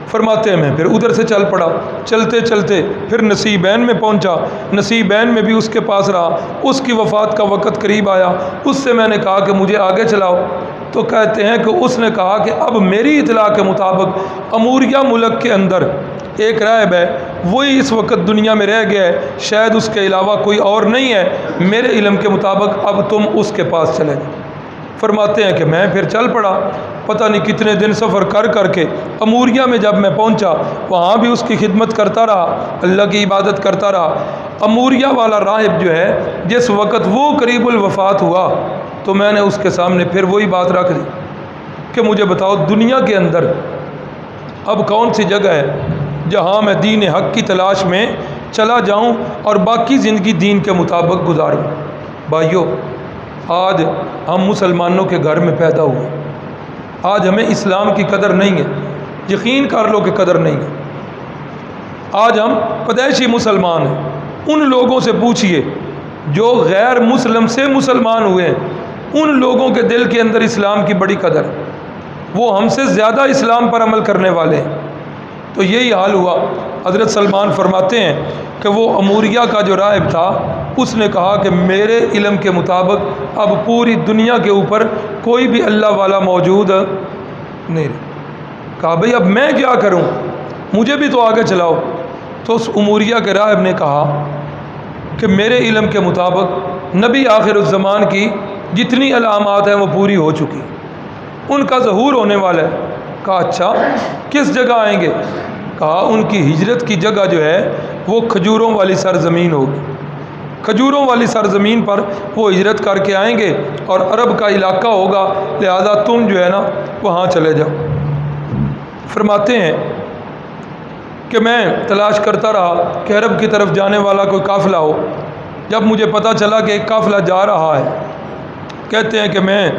فرماتے ہیں میں پھر ادھر سے چل پڑا، چلتے چلتے پھر نصیبین میں پہنچا، نصیبین میں بھی اس کے پاس رہا، اس کی وفات کا وقت قریب آیا، اس سے میں نے کہا کہ مجھے آگے چلاؤ۔ تو کہتے ہیں کہ اس نے کہا کہ اب میری اطلاع کے مطابق اموریہ ملک کے اندر ایک راہب ہے، وہی اس وقت دنیا میں رہ گیا ہے، شاید اس کے علاوہ کوئی اور نہیں ہے، میرے علم کے مطابق اب تم اس کے پاس چلے جاؤ۔ فرماتے ہیں کہ میں پھر چل پڑا، پتہ نہیں کتنے دن سفر کر کے اموریہ میں جب میں پہنچا، وہاں بھی اس کی خدمت کرتا رہا، اللہ کی عبادت کرتا رہا۔ اموریہ والا راہب جو ہے جس وقت وہ قریب الوفات ہوا تو میں نے اس کے سامنے پھر وہی بات رکھ دی کہ مجھے بتاؤ دنیا کے اندر اب کون سی جگہ ہے جہاں میں دین حق کی تلاش میں چلا جاؤں اور باقی زندگی دین کے مطابق گزاروں۔ بھائیو، آج ہم مسلمانوں کے گھر میں پیدا ہوئے، آج ہمیں اسلام کی قدر نہیں ہے، یقین کر لو کہ قدر نہیں ہے۔ آج ہم پیدائشی مسلمان ہیں۔ ان لوگوں سے پوچھئے جو غیر مسلم سے مسلمان ہوئے ہیں، ان لوگوں کے دل کے اندر اسلام کی بڑی قدر ہے، وہ ہم سے زیادہ اسلام پر عمل کرنے والے ہیں۔ تو یہی حال ہوا۔ حضرت سلمان فرماتے ہیں کہ وہ اموریہ کا جو راہب تھا اس نے کہا کہ میرے علم کے مطابق اب پوری دنیا کے اوپر کوئی بھی اللہ والا موجود نہیں رہا۔ کہا بھئی اب میں کیا کروں، مجھے بھی تو آگے چلاؤ۔ تو اس اموریہ کے راہب نے کہا کہ میرے علم کے مطابق نبی آخر الزمان کی جتنی علامات ہیں وہ پوری ہو چکی، ان کا ظہور ہونے والا ہے۔ کہا اچھا، کس جگہ آئیں گے؟ کہا ان کی ہجرت کی جگہ جو ہے وہ کھجوروں والی سرزمین ہوگی، کھجوروں والی سرزمین پر وہ ہجرت کر کے آئیں گے اور عرب کا علاقہ ہوگا، لہذا تم جو ہے نا وہاں چلے جاؤ۔ فرماتے ہیں کہ میں تلاش کرتا رہا کہ عرب کی طرف جانے والا کوئی قافلہ ہو۔ جب مجھے پتہ چلا کہ ایک قافلہ جا رہا ہے، کہتے ہیں کہ میں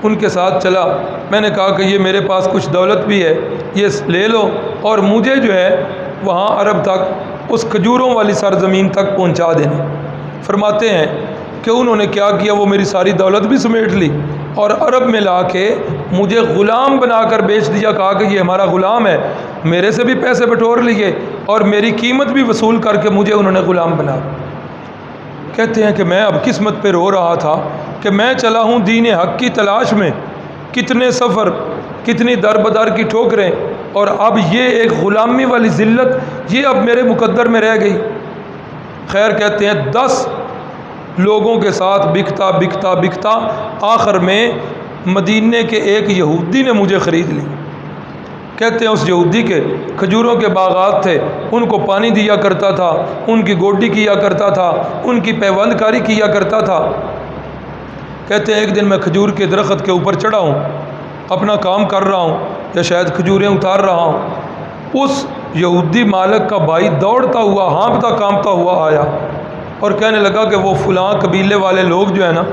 ان کے ساتھ چلا۔ میں نے کہا کہ یہ میرے پاس کچھ دولت بھی ہے، یہ لے لو اور مجھے جو ہے وہاں عرب تک اس کھجوروں والی سرزمین تک پہنچا دینا۔ فرماتے ہیں کہ انہوں نے کیا کیا، وہ میری ساری دولت بھی سمیٹ لی اور عرب میں لا کے مجھے غلام بنا کر بیچ دیا۔ کہا کہ یہ ہمارا غلام ہے، میرے سے بھی پیسے بٹور لیے اور میری قیمت بھی وصول کر کے مجھے انہوں نے غلام بنا۔ کہتے ہیں کہ میں اب قسمت پہ رو رہا تھا کہ میں چلا ہوں دین حق کی تلاش میں، کتنے سفر، کتنی در بدر کی ٹھوکریں، اور اب یہ ایک غلامی والی ذلت یہ اب میرے مقدر میں رہ گئی۔ خیر کہتے ہیں 10 لوگوں کے ساتھ بکتا بکتا بکتا آخر میں مدینے کے ایک یہودی نے مجھے خرید لی۔ کہتے ہیں اس یہودی کے کھجوروں کے باغات تھے، ان کو پانی دیا کرتا تھا، ان کی گوڈی کیا کرتا تھا، ان کی پیوند کاری کیا کرتا تھا۔ کہتے ہیں ایک دن میں کھجور کے درخت کے اوپر چڑھا ہوں، اپنا کام کر رہا ہوں یا شاید کھجوریں اتار رہا ہوں، اس یہودی مالک کا بھائی دوڑتا ہوا ہانپتا کانپتا ہوا آیا اور کہنے لگا کہ وہ فلاں قبیلے والے لوگ جو ہے نا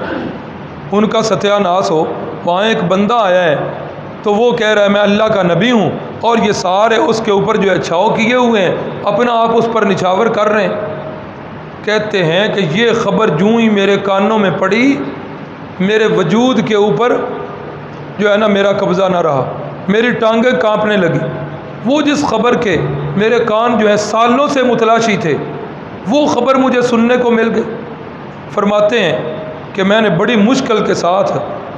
ان کا ستیہ ناس ہو، وہاں ایک بندہ آیا ہے تو وہ کہہ رہا ہے میں اللہ کا نبی ہوں، اور یہ سارے اس کے اوپر جو ہے چھاؤ کیے ہوئے ہیں، اپنا آپ اس پر نچھاور کر رہے ہیں۔ کہتے ہیں کہ یہ خبر جوں ہی میرے کانوں میں پڑی، میرے وجود کے اوپر جو ہے نا میرا قبضہ نہ رہا، میری ٹانگیں کانپنے لگی۔ وہ جس خبر کے میرے کان جو ہے سالوں سے متلاشی تھے، وہ خبر مجھے سننے کو مل گئی۔ فرماتے ہیں کہ میں نے بڑی مشکل کے ساتھ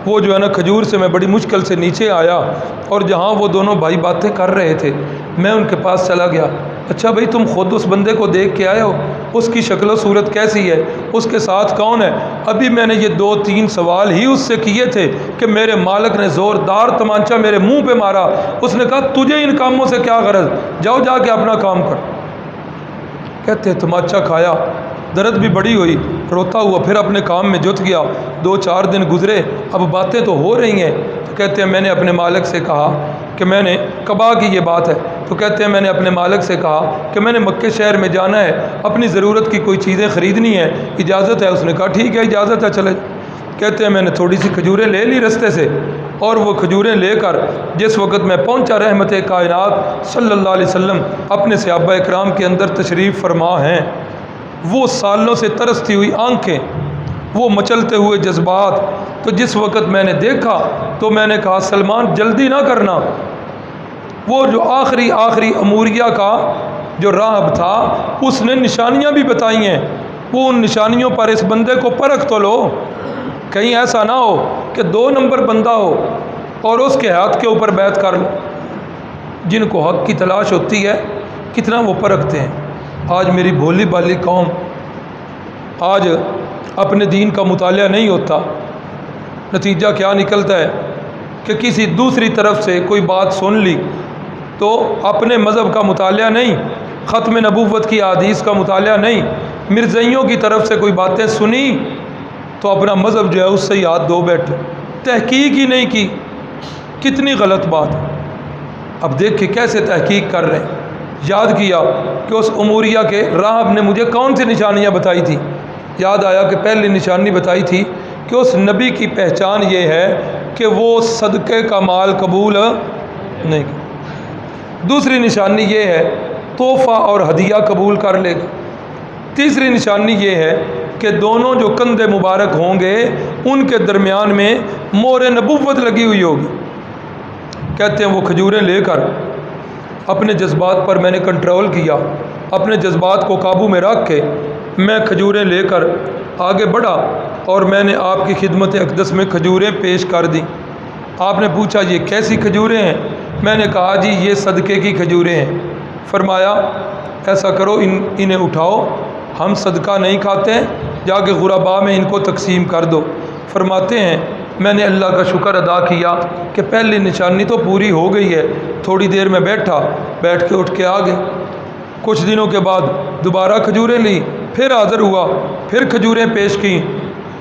وہ جو ہے نا کھجور سے میں بڑی مشکل سے نیچے آیا، اور جہاں وہ دونوں بھائی باتیں کر رہے تھے میں ان کے پاس چلا گیا۔ اچھا بھائی تم خود اس بندے کو دیکھ کے آئے ہو، اس کی شکل و صورت کیسی ہے، اس کے ساتھ کون ہے؟ ابھی میں نے یہ 2-3 سوال ہی اس سے کیے تھے کہ میرے مالک نے زوردار تمانچہ میرے منہ پہ مارا۔ اس نے کہا تجھے ان کاموں سے کیا غرض، جاؤ جا کے اپنا کام کر۔ کہتے ہیں تمانچہ کھایا، درد بھی بڑی ہوئی، روتا ہوا پھر اپنے کام میں جت گیا۔ 2-4 دن گزرے، اب باتیں تو ہو رہی ہیں، تو کہتے ہیں میں نے اپنے مالک سے کہا کہ میں نے کبا کی یہ بات ہے، تو کہتے ہیں میں نے اپنے مالک سے کہا کہ میں نے مکے شہر میں جانا ہے، اپنی ضرورت کی کوئی چیزیں خریدنی ہیں، اجازت ہے؟ اس نے کہا ٹھیک ہے اجازت ہے چلے۔ کہتے ہیں میں نے تھوڑی سی کھجوریں لے لی رستے سے، اور وہ کھجوریں لے کر جس وقت میں پہنچا رحمت کائنات صلی اللہ علیہ وسلم اپنے صحابہ اکرام کے اندر تشریف فرما ہیں، وہ سالوں سے ترستی ہوئی آنکھیں، وہ مچلتے ہوئے جذبات، تو جس وقت میں نے دیکھا تو میں نے کہا سلمان جلدی نہ کرنا۔ وہ جو آخری اموریہ کا جو راہب تھا اس نے نشانیاں بھی بتائی ہیں، وہ ان نشانیوں پر اس بندے کو پرکھ تو لو، کہیں ایسا نہ ہو کہ 2 نمبر بندہ ہو اور اس کے ہاتھ کے اوپر بیعت کر لو۔ جن کو حق کی تلاش ہوتی ہے کتنا وہ پرکھتے ہیں۔ آج میری بھولی بالی قوم آج اپنے دین کا مطالعہ نہیں ہوتا، نتیجہ کیا نکلتا ہے کہ کسی دوسری طرف سے کوئی بات سن لی تو اپنے مذہب کا مطالعہ نہیں، ختم نبوت کی احادیث کا مطالعہ نہیں، مرزائیوں کی طرف سے کوئی باتیں سنی تو اپنا مذہب جو ہے اس سے ہی ہاتھ دھو بیٹھے، تحقیق ہی نہیں کی۔ کتنی غلط بات۔ اب دیکھ کے کیسے تحقیق کر رہے ہیں۔ یاد کیا کہ اس اموریہ کے راہب نے مجھے کون سی نشانیاں بتائی تھی۔ یاد آیا کہ پہلی نشانی بتائی تھی کہ اس نبی کی پہچان یہ ہے کہ وہ صدقے کا مال قبول نہیں کرے۔ دوسری نشانی یہ ہے تحفہ اور ہدیہ قبول کر لے گا۔ تیسری نشانی یہ ہے کہ دونوں جو کندھے مبارک ہوں گے ان کے درمیان میں مہر نبوت لگی ہوئی ہوگی۔ کہتے ہیں وہ کھجوریں لے کر اپنے جذبات پر میں نے کنٹرول کیا، اپنے جذبات کو قابو میں رکھ کے میں کھجوریں لے کر آگے بڑھا اور میں نے آپ کی خدمت اقدس میں کھجوریں پیش کر دیں۔ آپ نے پوچھا یہ کیسی کھجوریں ہیں؟ میں نے کہا جی یہ صدقے کی کھجوریں ہیں۔ فرمایا ایسا کرو انہیں اٹھاؤ، ہم صدقہ نہیں کھاتے، جا کے غرباء میں ان کو تقسیم کر دو۔ فرماتے ہیں میں نے اللہ کا شکر ادا کیا کہ پہلی نشانی تو پوری ہو گئی ہے۔ تھوڑی دیر میں بیٹھ کے اٹھ کے آ گئے۔ کچھ دنوں کے بعد دوبارہ کھجوریں لی، پھر حاضر ہوا، پھر کھجوریں پیش کی۔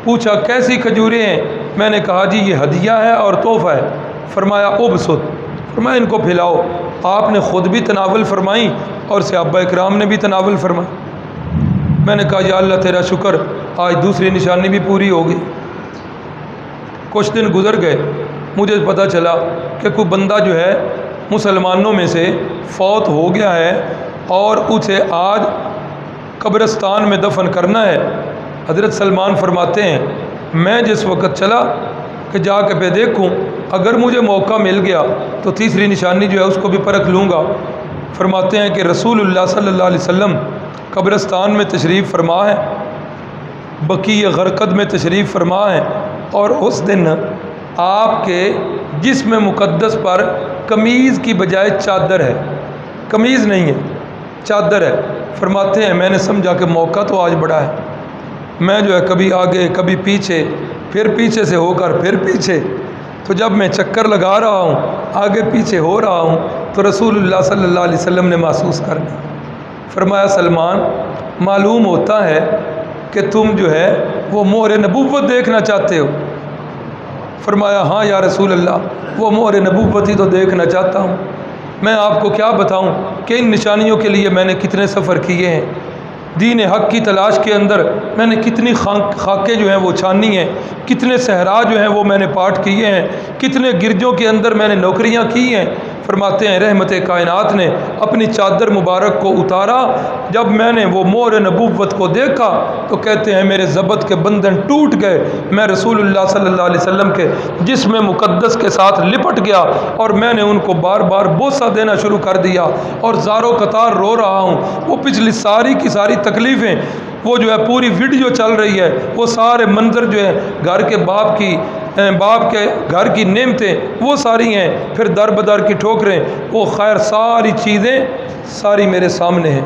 پوچھا کیسی کھجوریں ہیں؟ میں نے کہا جی یہ ہدیہ ہے اور تحفہ ہے۔ فرمایا ابسط، فرمایا ان کو پھیلاؤ۔ آپ نے خود بھی تناول فرمائی اور صحابہ اکرام نے بھی تناول فرمائی۔ میں نے کہا یا اللہ تیرا شکر، آج دوسری نشانی بھی پوری ہو گئی۔ کچھ دن گزر گئے، مجھے پتہ چلا کہ کوئی بندہ جو ہے مسلمانوں میں سے فوت ہو گیا ہے اور اسے آج قبرستان میں دفن کرنا ہے۔ حضرت سلمان فرماتے ہیں میں جس وقت چلا کہ جا کے پہ دیکھوں، اگر مجھے موقع مل گیا تو تیسری نشانی جو ہے اس کو بھی پرکھ لوں گا۔ فرماتے ہیں کہ رسول اللہ صلی اللہ علیہ وسلم قبرستان میں تشریف فرما ہے، بقیع غرقد میں تشریف فرما ہے، اور اس دن آپ کے جسم مقدس پر قمیض کی بجائے چادر ہے، قمیض نہیں ہے چادر ہے۔ فرماتے ہیں میں نے سمجھا کہ موقع تو آج بڑا ہے، میں جو ہے کبھی آگے کبھی پیچھے، پھر پیچھے سے ہو کر پھر پیچھے، تو جب میں چکر لگا رہا ہوں آگے پیچھے ہو رہا ہوں تو رسول اللہ صلی اللہ علیہ وسلم نے محسوس کر لیا۔ فرمایا سلمان معلوم ہوتا ہے کہ تم جو ہے وہ مہر نبوت دیکھنا چاہتے ہو۔ فرمایا ہاں یا رسول اللہ وہ مہر نبوت ہی تو دیکھنا چاہتا ہوں۔ میں آپ کو کیا بتاؤں کہ ان نشانیوں کے لیے میں نے کتنے سفر کیے ہیں، دین حق کی تلاش کے اندر میں نے کتنی خاکیں جو ہیں وہ چھانی ہیں، کتنے صحرا جو ہیں وہ میں نے پاٹ کیے ہیں، کتنے گرجوں کے اندر میں نے نوکریاں کی ہیں۔ فرماتے ہیں رحمت کائنات نے اپنی چادر مبارک کو اتارا، جب میں نے وہ مہر نبوت کو دیکھا تو کہتے ہیں میرے ضبط کے بندھن ٹوٹ گئے، میں رسول اللہ صلی اللہ علیہ وسلم کے جسم مقدس کے ساتھ لپٹ گیا اور میں نے ان کو بار بار بوسہ دینا شروع کر دیا اور زاروں قطار رو رہا ہوں۔ وہ پچھلی ساری کی ساری تکلیفیں، وہ جو ہے پوری ویڈیو چل رہی ہے، وہ سارے منظر جو ہے گھر کے باپ کے گھر کی نعمتیں وہ ساری ہیں، پھر در بدر کی ٹھوکریں، وہ خیر ساری چیزیں ساری میرے سامنے ہیں۔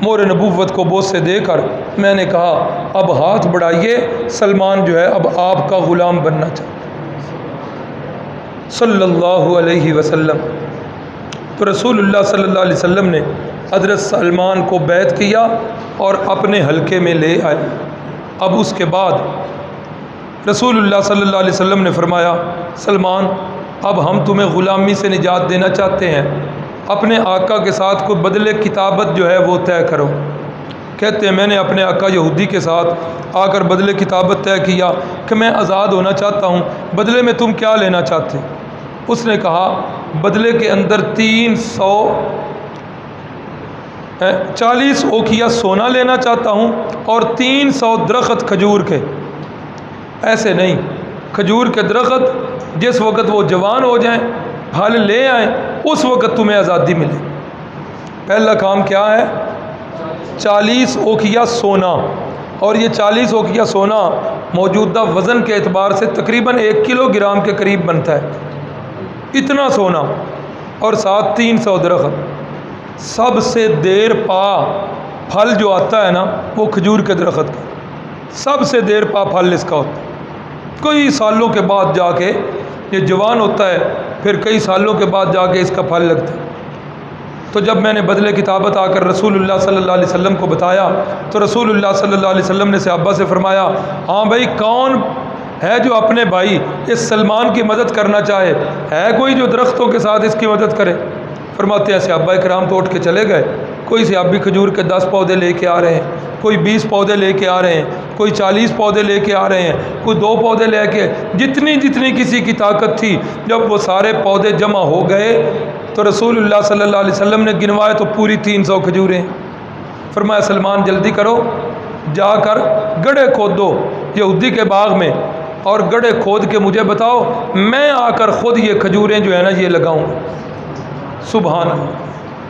مہر نبوت کو بوسے دے کر میں نے کہا اب ہاتھ بڑھائیے، سلمان جو ہے اب آپ کا غلام بننا چاہتا صلی اللہ علیہ وسلم۔ تو رسول اللہ صلی اللہ علیہ وسلم نے حضرت سلمان کو بیعت کیا اور اپنے حلقے میں لے آئے۔ اب اس کے بعد رسول اللہ صلی اللہ علیہ وسلم نے فرمایا سلمان اب ہم تمہیں غلامی سے نجات دینا چاہتے ہیں، اپنے آقا کے ساتھ کوئی بدلے کتابت جو ہے وہ طے کرو۔ کہتے ہیں میں نے اپنے آقا یہودی کے ساتھ آ کر بدلے کتابت طے کیا کہ میں آزاد ہونا چاہتا ہوں، بدلے میں تم کیا لینا چاہتے؟ اس نے کہا بدلے کے اندر 340 اوقیہ سونا لینا چاہتا ہوں اور 300 درخت کھجور کے۔ ایسے نہیں، کھجور کے درخت جس وقت وہ جوان ہو جائیں پھل لے آئیں اس وقت تمہیں آزادی ملے۔ پہلا کام کیا ہے؟ 40 اوقیہ سونا، اور یہ 40 اوقیہ سونا موجودہ وزن کے اعتبار سے تقریباً 1 کلو گرام کے قریب بنتا ہے، اتنا سونا، اور ساتھ 300 درخت۔ سب سے دیر پا پھل جو آتا ہے نا وہ کھجور کے درخت کا، سب سے دیر پا پھل اس کا ہوتا ہے، کئی سالوں کے بعد جا کے یہ جوان ہوتا ہے، پھر کئی سالوں کے بعد جا کے اس کا پھل لگتا ہے۔ تو جب میں نے بدلے کتابت آ کر رسول اللہ صلی اللہ علیہ وسلم کو بتایا تو رسول اللہ صلی اللہ علیہ وسلم نے صحابہ سے فرمایا ہاں بھائی کون ہے جو اپنے بھائی اس سلمان کی مدد کرنا چاہے؟ ہے کوئی جو درختوں کے ساتھ اس کی مدد کرے؟ فرماتے ہیں صحابہ کرام تو اٹھ کے چلے گئے۔ کوئی صحابی کھجور کے 10 پودے لے کے آ رہے ہیں، کوئی 20 پودے لے کے آ رہے ہیں، کوئی 40 پودے لے کے آ رہے ہیں، کوئی 2 پودے لے کے، جتنی کسی کی طاقت تھی۔ جب وہ سارے پودے جمع ہو گئے تو رسول اللہ صلی اللہ علیہ وسلم نے گنوائے تو پوری 300 کھجوریں۔ فرمایا سلمان جلدی کرو، جا کر گڑھے کھود دو یہودی کے باغ میں، اور گڑھے کھود کے مجھے بتاؤ، میں آ کر خود یہ کھجوریں جو ہے نا یہ لگاؤں۔ سبحان اللہ۔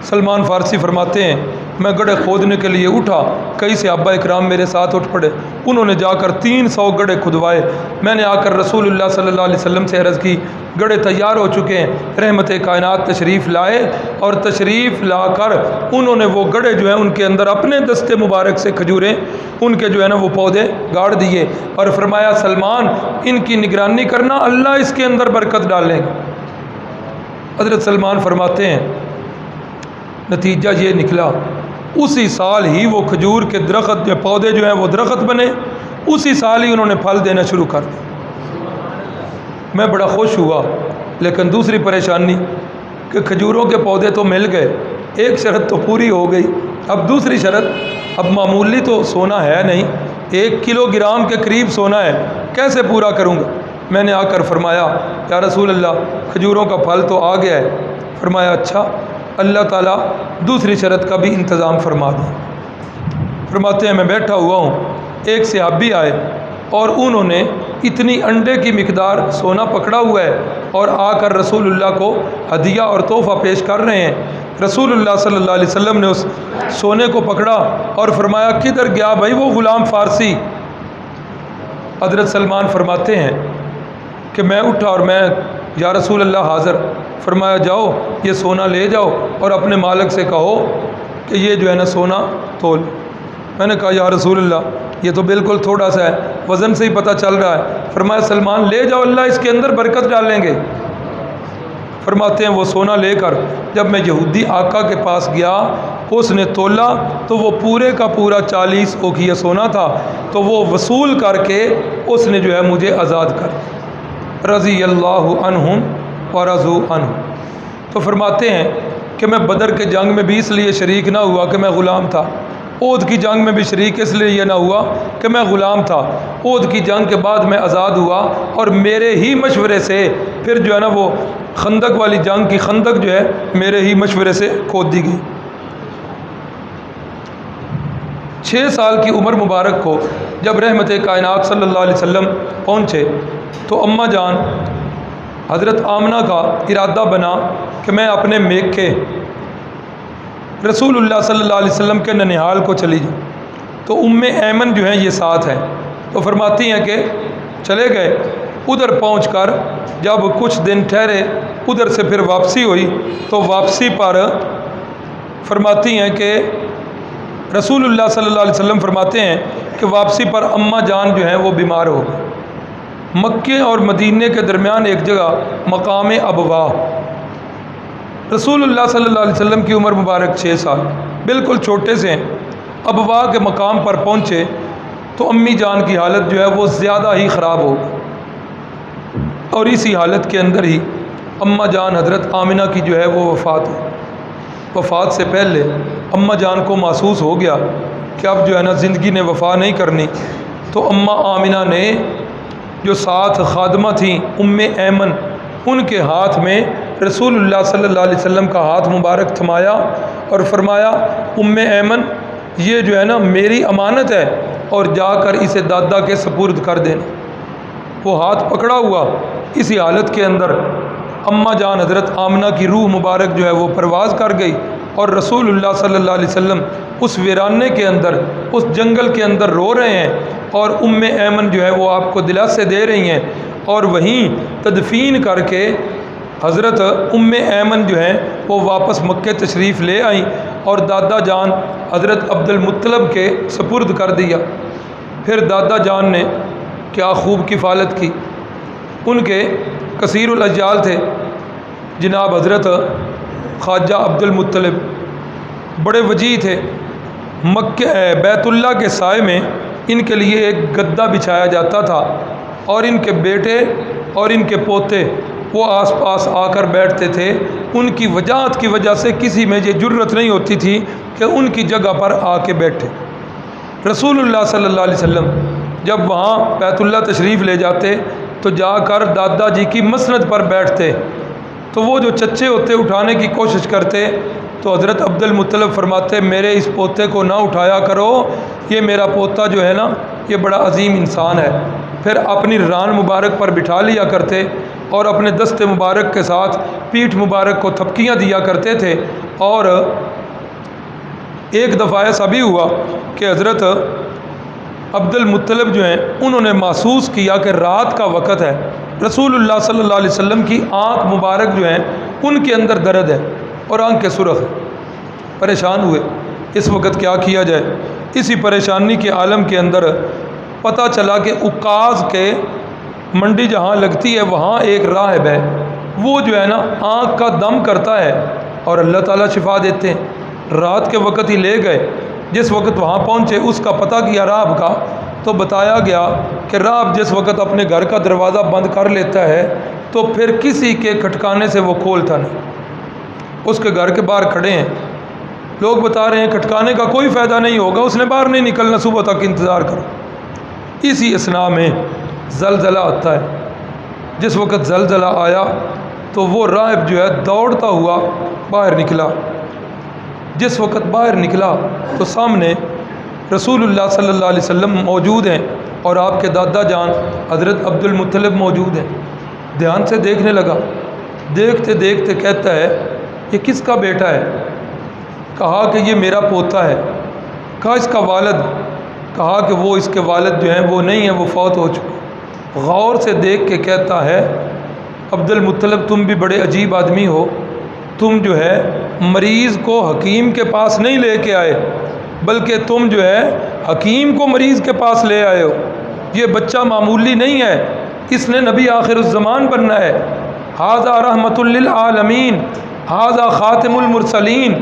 سلمان فارسی فرماتے ہیں میں گڑھے کھودنے کے لیے اٹھا، کئی صحابہ اکرام میرے ساتھ اٹھ پڑے، انہوں نے جا کر 300 گڑھے کھدوائے۔ میں نے آ کر رسول اللہ صلی اللہ علیہ وسلم سے عرض کی گڑھے تیار ہو چکے ہیں، رحمت کائنات تشریف لائے، اور تشریف لا کر انہوں نے وہ گڑھے جو ہیں ان کے اندر اپنے دستے مبارک سے کھجوریں ان کے جو ہے نا وہ پودے گاڑ دیے، اور فرمایا سلمان ان کی نگرانی کرنا، اللہ اس کے اندر برکت ڈالیں گے۔ حضرت سلمان فرماتے ہیں نتیجہ یہ نکلا، اسی سال ہی وہ کھجور کے درخت پودے جو ہیں وہ درخت بنے، اسی سال ہی انہوں نے پھل دینا شروع کر دیا۔ میں بڑا خوش ہوا، لیکن دوسری پریشانی کہ کھجوروں کے پودے تو مل گئے، ایک شرط تو پوری ہو گئی، اب دوسری شرط، اب معمولی تو سونا ہے نہیں، 1 کلو گرام کے قریب سونا ہے، کیسے پورا کروں گا؟ میں نے آ کر فرمایا یا رسول اللہ کھجوروں کا پھل تو آ گیا ہے۔ فرمایا اچھا، اللہ تعالیٰ دوسری شرط کا بھی انتظام فرما دیں۔ فرماتے ہیں میں بیٹھا ہوا ہوں، ایک صحابی آئے اور انہوں نے اتنی انڈے کی مقدار سونا پکڑا ہوا ہے اور آ کر رسول اللہ کو ہدیہ اور تحفہ پیش کر رہے ہیں۔ رسول اللہ صلی اللہ علیہ وسلم نے اس سونے کو پکڑا اور فرمایا کدھر گیا بھائی وہ غلام فارسی؟ حضرت سلمان فرماتے ہیں کہ میں اٹھا اور میں یا رسول اللہ حاضر۔ فرمایا جاؤ یہ سونا لے جاؤ اور اپنے مالک سے کہو کہ یہ جو ہے نا سونا تول۔ میں نے کہا یا رسول اللہ یہ تو بالکل تھوڑا سا ہے، وزن سے ہی پتہ چل رہا ہے۔ فرمایا سلمان لے جاؤ، اللہ اس کے اندر برکت ڈالیں گے۔ فرماتے ہیں وہ سونا لے کر جب میں یہودی آقا کے پاس گیا، اس نے تولا تو وہ پورے کا پورا 40 اوقیہ سونا تھا، تو وہ وصول کر کے اس نے جو ہے مجھے آزاد کر، رضی اللہ عنہم ورضوا عنہ۔ تو فرماتے ہیں کہ میں بدر کے جنگ میں بھی اس لیے شریک نہ ہوا کہ میں غلام تھا، احد کی جنگ میں بھی شریک اس لیے یہ نہ ہوا کہ میں غلام تھا، احد کی جنگ کے بعد میں آزاد ہوا اور میرے ہی مشورے سے پھر جو ہے نا وہ خندق والی جنگ کی خندق جو ہے میرے ہی مشورے سے کھود دی گئی۔ 6 سال کی عمر مبارک کو جب رحمت کائنات صلی اللہ علیہ وسلم پہنچے تو اماں جان حضرت آمنہ کا ارادہ بنا کہ میں اپنے میکے رسول اللہ صلی اللہ علیہ وسلم کے ننیحال کو چلی جاؤں، تو ایمن جو ہیں یہ ساتھ ہیں، تو فرماتی ہیں کہ چلے گئے، ادھر پہنچ کر جب کچھ دن ٹھہرے ادھر سے پھر واپسی ہوئی، تو واپسی پر فرماتی ہیں کہ رسول اللہ صلی اللہ علیہ وسلم فرماتے ہیں کہ واپسی پر اماں جان جو ہیں وہ بیمار ہو گئے۔ مکے اور مدینے کے درمیان ایک جگہ مقام ابوا، رسول اللہ صلی اللہ علیہ وسلم کی عمر مبارک 6 سال، بالکل چھوٹے سے ہیں۔ ابوا کے مقام پر پہنچے تو امی جان کی حالت جو ہے وہ زیادہ ہی خراب ہو گئی، اور اسی حالت کے اندر ہی اماں جان حضرت آمنہ کی جو ہے وہ وفات ہوئی۔ وفات سے پہلے اماں جان کو محسوس ہو گیا کہ اب جو ہے نا زندگی نے وفا نہیں کرنی، تو اماں آمنہ نے جو ساتھ خادمہ تھیں ایمن، ان کے ہاتھ میں رسول اللہ صلی اللہ علیہ وسلم کا ہاتھ مبارک تھمایا اور فرمایا ایمن یہ جو ہے نا میری امانت ہے اور جا کر اسے دادا کے سپرد کر دینا۔ وہ ہاتھ پکڑا ہوا اسی حالت کے اندر اماں جان حضرت آمنہ کی روح مبارک جو ہے وہ پرواز کر گئی، اور رسول اللہ صلی اللہ علیہ وسلم اس ویرانے کے اندر اس جنگل کے اندر رو رہے ہیں، اور ایمن جو ہے وہ آپ کو دلاسے دے رہی ہیں، اور وہیں تدفین کر کے حضرت ایمن جو ہیں وہ واپس مکے تشریف لے آئیں اور دادا جان حضرت عبد المطلب کے سپرد کر دیا۔ پھر دادا جان نے کیا خوب کفالت کی، ان کے کثیر الاجیال تھے، جناب حضرت خواجہ عبد المطلب بڑے وجیح تھے۔ مکہ بیت اللہ کے سائے میں ان کے لیے ایک گدا بچھایا جاتا تھا اور ان کے بیٹے اور ان کے پوتے وہ آس پاس آ کر بیٹھتے تھے۔ ان کی وجاہت کی وجہ سے کسی میں یہ جرت نہیں ہوتی تھی کہ ان کی جگہ پر آ کے بیٹھے۔ رسول اللہ صلی اللہ علیہ وسلم جب وہاں بیت اللہ تشریف لے جاتے تو جا کر دادا جی کی مسند پر بیٹھتے، تو وہ جو چچے ہوتے اٹھانے کی کوشش کرتے تو حضرت عبد المطلب فرماتے میرے اس پوتے کو نہ اٹھایا کرو، یہ میرا پوتا جو ہے نا یہ بڑا عظیم انسان ہے۔ پھر اپنی ران مبارک پر بٹھا لیا کرتے اور اپنے دست مبارک کے ساتھ پیٹھ مبارک کو تھپکیاں دیا کرتے تھے۔ اور ایک دفعہ ایسا بھی ہوا کہ حضرت عبد المطلب جو ہیں انہوں نے محسوس کیا کہ رات کا وقت ہے، رسول اللہ صلی اللہ علیہ وسلم کی آنکھ مبارک جو ہیں ان کے اندر درد ہے اور آنکھ کے سرخ ہے۔ پریشان ہوئے اس وقت کیا کیا جائے۔ اسی پریشانی کے عالم کے اندر پتہ چلا کہ عکاظ کے منڈی جہاں لگتی ہے وہاں ایک راہب ہے، وہ جو ہے نا آنکھ کا دم کرتا ہے اور اللہ تعالیٰ شفا دیتے ہیں۔ رات کے وقت ہی لے گئے، جس وقت وہاں پہنچے اس کا پتہ کیا راہب کا، تو بتایا گیا کہ راہب جس وقت اپنے گھر کا دروازہ بند کر لیتا ہے تو پھر کسی کے کھٹکانے سے وہ کھولتا نہیں۔ اس کے گھر کے باہر کھڑے ہیں، لوگ بتا رہے ہیں کھٹکانے کا کوئی فائدہ نہیں ہوگا، اس نے باہر نہیں نکلنا، صبح تک انتظار کرو۔ اسی اثناء میں زلزلہ آتا ہے۔ جس وقت زلزلہ آیا تو وہ راہب جو ہے دوڑتا ہوا باہر نکلا۔ جس وقت باہر نکلا تو سامنے رسول اللہ صلی اللہ علیہ وسلم موجود ہیں اور آپ کے دادا جان حضرت عبد المطلب موجود ہیں۔ دھیان سے دیکھنے لگا، دیکھتے دیکھتے کہتا ہے یہ کس کا بیٹا ہے؟ کہا کہ یہ میرا پوتا ہے۔ کہا اس کا والد؟ کہا کہ وہ اس کے والد جو ہیں وہ نہیں ہیں، وہ فوت ہو چکے۔ غور سے دیکھ کے کہتا ہے عبد المطلب تم بھی بڑے عجیب آدمی ہو، تم جو ہے مریض کو حکیم کے پاس نہیں لے کے آئے بلکہ تم جو ہے حکیم کو مریض کے پاس لے آئے ہو۔ یہ بچہ معمولی نہیں ہے، اس نے نبی آخر الزمان بننا ہے۔ ھذا رحمۃ للعالمین، ھذا خاتم المرسلین،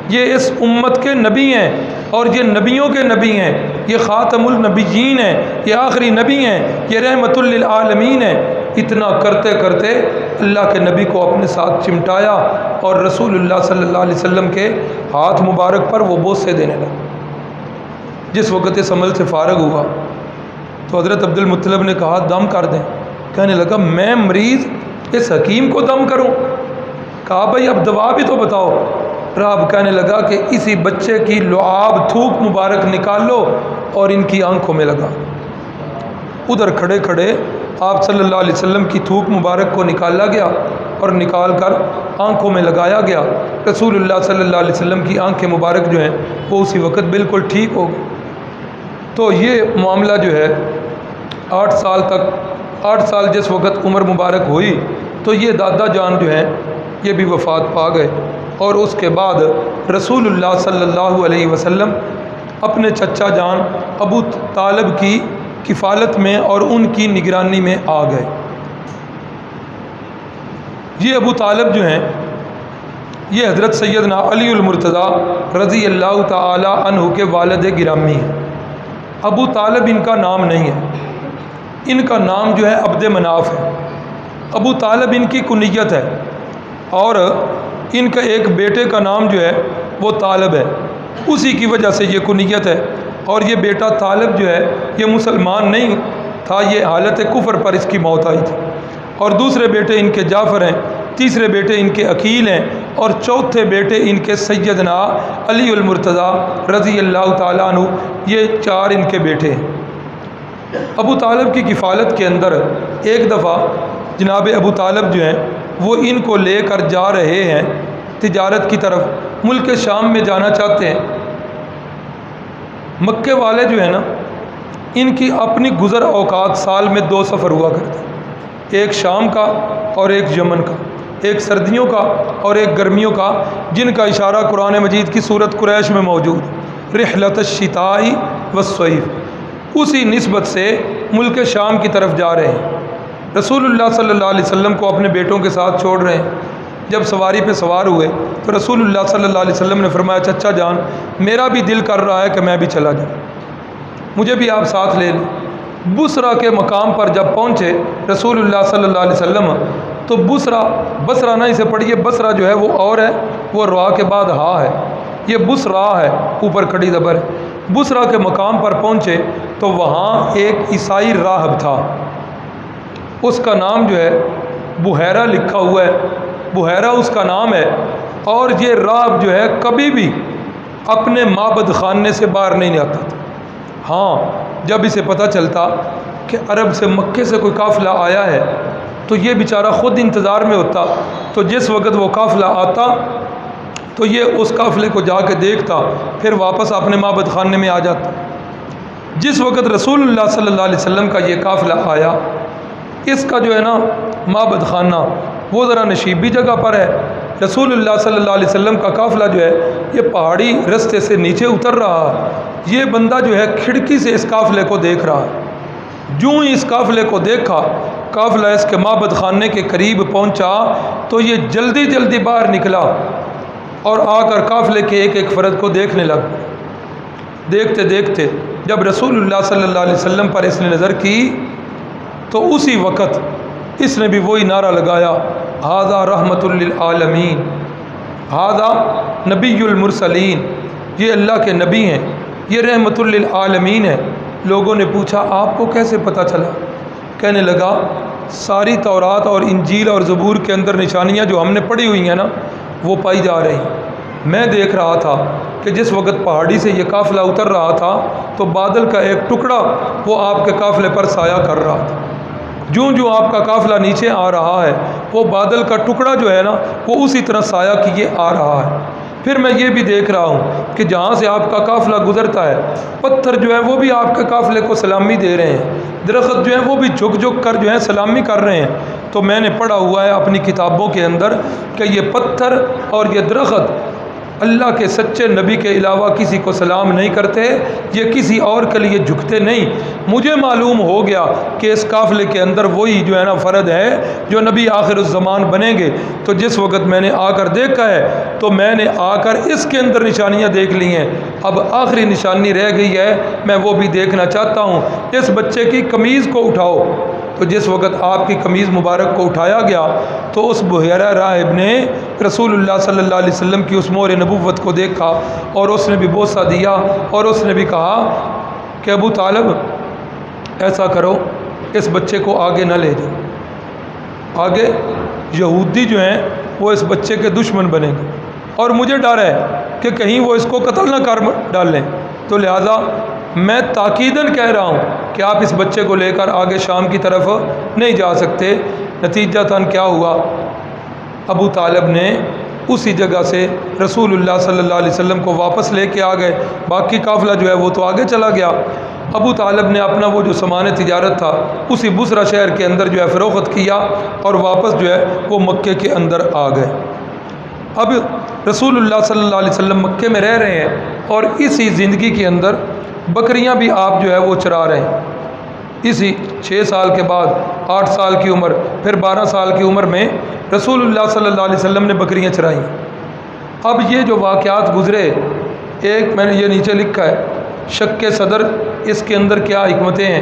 یہ اس امت کے نبی ہیں اور یہ نبیوں کے نبی ہیں، یہ خاتم النبیین ہیں، یہ آخری نبی ہیں، یہ رحمۃ للعالمین ہیں۔ اتنا کرتے کرتے اللہ کے نبی کو اپنے ساتھ چمٹایا اور رسول اللہ صلی اللہ علیہ وسلم کے ہاتھ مبارک پر وہ بوسے دینے لگا۔ جس وقت اس عمل سے فارغ ہوا تو حضرت عبد المطلب نے کہا دم کر دیں۔ کہنے لگا میں مریض اس حکیم کو دم کروں؟ کہا بھائی اب دوا بھی تو بتاؤ۔ راہب کہنے لگا کہ اسی بچے کی لعاب تھوک مبارک نکال لو اور ان کی آنکھوں میں لگا۔ ادھر کھڑے کھڑے آپ صلی اللہ علیہ وسلم کی تھوک مبارک کو نکالا گیا اور نکال کر آنکھوں میں لگایا گیا۔ رسول اللہ صلی اللہ علیہ وسلم کی آنکھیں مبارک جو ہیں وہ اسی وقت بالکل ٹھیک ہو گئی۔ تو یہ معاملہ جو ہے 8 سال جس وقت عمر مبارک ہوئی تو یہ دادا جان جو ہیں یہ بھی وفات پا گئے، اور اس کے بعد رسول اللہ صلی اللہ علیہ وسلم اپنے چچا جان ابو طالب کی کفالت میں اور ان کی نگرانی میں آ گئے۔ یہ ابو طالب جو ہیں یہ حضرت سیدنا علی المرتضیٰ رضی اللہ تعالی عنہ کے والد گرامی ہیں۔ ابو طالب ان کا نام نہیں ہے، ان کا نام جو ہے عبد مناف ہے۔ ابو طالب ان کی کنیت ہے اور ان کا ایک بیٹے کا نام جو ہے وہ طالب ہے، اسی کی وجہ سے یہ کنیت ہے۔ اور یہ بیٹا طالب جو ہے یہ مسلمان نہیں تھا، یہ حالت کفر پر اس کی موت آئی تھی۔ اور دوسرے بیٹے ان کے جعفر ہیں، تیسرے بیٹے ان کے عقیل ہیں، اور چوتھے بیٹے ان کے سیدنا علی المرتضیٰ رضی اللہ تعالیٰ عنہ، یہ 4 ان کے بیٹے ہیں۔ ابو طالب کی کفالت کے اندر ایک دفعہ جناب ابو طالب جو ہیں وہ ان کو لے کر جا رہے ہیں تجارت کی طرف، ملک شام میں جانا چاہتے ہیں۔ مکے والے جو ہیں نا ان کی اپنی گزر اوقات سال میں 2 سفر ہوا کرتے ہیں، ایک شام کا اور ایک یمن کا، ایک سردیوں کا اور ایک گرمیوں کا، جن کا اشارہ قرآن مجید کی سورت قریش میں موجود، رحلۃ الشتاء والصیف۔ اسی نسبت سے ملک شام کی طرف جا رہے ہیں، رسول اللہ صلی اللہ علیہ وسلم کو اپنے بیٹوں کے ساتھ چھوڑ رہے ہیں۔ جب سواری پہ سوار ہوئے تو رسول اللہ صلی اللہ علیہ وسلم نے فرمایا چچا جان میرا بھی دل کر رہا ہے کہ میں بھی چلا جاؤں، مجھے بھی آپ ساتھ لے لیں۔ بصرہ کے مقام پر جب پہنچے رسول اللہ صلی اللہ علیہ وسلم تو بصرہ نہ اسے پڑھیے، بصرہ جو ہے وہ اور ہے، وہ را کے بعد ہا ہے، یہ بصرہ ہے، اوپر کھڑی زبر ہے۔ بصرہ کے مقام پر پہنچے تو وہاں ایک عیسائی راہب تھا، اس کا نام جو ہے بحیرہ لکھا ہوا ہے، بحیرہ اس کا نام ہے، اور یہ راہب جو ہے کبھی بھی اپنے معبد خانے سے باہر نہیں آتا تھا۔ ہاں جب اسے پتہ چلتا کہ عرب سے مکے سے کوئی قافلہ آیا ہے تو یہ بیچارہ خود انتظار میں ہوتا، تو جس وقت وہ قافلہ آتا تو یہ اس قافلے کو جا کے دیکھتا، پھر واپس اپنے معبد خانے میں آ جاتا۔ جس وقت رسول اللہ صلی اللہ علیہ وسلم کا یہ قافلہ آیا، اس کا جو ہے نا معبد خانہ وہ ذرا نشیبی جگہ پر ہے، رسول اللہ صلی اللہ علیہ وسلم کا قافلہ جو ہے یہ پہاڑی رستے سے نیچے اتر رہا ہے، یہ بندہ جو ہے کھڑکی سے اس قافلے کو دیکھ رہا ہے۔ جو ہی اس قافلے کو دیکھا، قافلہ اس کے معبد خانے کے قریب پہنچا تو یہ جلدی جلدی باہر نکلا اور آ کر قافلے کے ایک ایک فرد کو دیکھنے لگا۔ دیکھتے دیکھتے جب رسول اللہ صلی اللہ علیہ وسلم پر اس نے نظر کی تو اسی وقت اس نے بھی وہی نعرہ لگایا، ھذا رحمۃ للعالمین، ھذا نبی المرسلین، یہ اللہ کے نبی ہیں، یہ رحمۃ للعالمین ہے۔ لوگوں نے پوچھا آپ کو کیسے پتہ چلا؟ کہنے لگا ساری تورات اور انجیل اور زبور کے اندر نشانیاں جو ہم نے پڑھی ہوئی ہیں نا وہ پائی جا رہی ہیں۔ میں دیکھ رہا تھا کہ جس وقت پہاڑی سے یہ قافلہ اتر رہا تھا تو بادل کا ایک ٹکڑا وہ آپ کے قافلے پر سایہ کر رہا تھا، جو آپ کا قافلہ نیچے آ رہا ہے وہ بادل کا ٹکڑا جو ہے نا وہ اسی طرح سایہ کیے آ رہا ہے۔ پھر میں یہ بھی دیکھ رہا ہوں کہ جہاں سے آپ کا قافلہ گزرتا ہے پتھر جو ہے وہ بھی آپ کے قافلے کو سلامی دے رہے ہیں، درخت جو ہیں وہ بھی جھک جھک کر جو ہے سلامی کر رہے ہیں۔ تو میں نے پڑھا ہوا ہے اپنی کتابوں کے اندر کہ یہ پتھر اور یہ درخت اللہ کے سچے نبی کے علاوہ کسی کو سلام نہیں کرتے، یہ کسی اور کے لیے جھکتے نہیں۔ مجھے معلوم ہو گیا کہ اس قافلے کے اندر وہی جو ہے نا فرد ہے جو نبی آخر الزمان بنیں گے۔ تو جس وقت میں نے آ کر دیکھا ہے تو میں نے آ کر اس کے اندر نشانیاں دیکھ لی ہیں، اب آخری نشانی رہ گئی ہے، میں وہ بھی دیکھنا چاہتا ہوں۔ اس بچے کی قمیض کو اٹھاؤ۔ تو جس وقت آپ کی قمیض مبارک کو اٹھایا گیا تو اس بحیرہ راہب نے رسول اللہ صلی اللہ علیہ وسلم کی اس مہر نبوت کو دیکھا اور اس نے بھی بوسہ دیا اور اس نے بھی کہا کہ ابو طالب ایسا کرو اس بچے کو آگے نہ لے جاؤ، آگے یہودی جو ہیں وہ اس بچے کے دشمن بنیں گے اور مجھے ڈر ہے کہ کہیں وہ اس کو قتل نہ کر ڈالیں، تو لہٰذا میں تاکیداً کہہ رہا ہوں کہ آپ اس بچے کو لے کر آگے شام کی طرف نہیں جا سکتے۔ نتیجہ تن کیا ہوا، ابو طالب نے اسی جگہ سے رسول اللہ صلی اللہ علیہ وسلم کو واپس لے کے آ گئے، باقی قافلہ جو ہے وہ تو آگے چلا گیا۔ ابو طالب نے اپنا وہ جو سامان تجارت تھا اسی بصرہ شہر کے اندر جو ہے فروخت کیا اور واپس جو ہے وہ مکے کے اندر آ گئے۔ اب رسول اللہ صلی اللہ علیہ وسلم مکے میں رہ رہے ہیں اور اسی زندگی کے اندر بکریاں بھی آپ جو ہے وہ چرا رہے ہیں۔ اسی 6 سال کے بعد 8 سال کی عمر پھر 12 سال کی عمر میں رسول اللہ صلی اللہ علیہ وسلم نے بکریاں چرائیں۔ اب یہ جو واقعات گزرے، ایک میں نے یہ نیچے لکھا ہے شک صدر، اس کے اندر کیا حکمتیں ہیں؟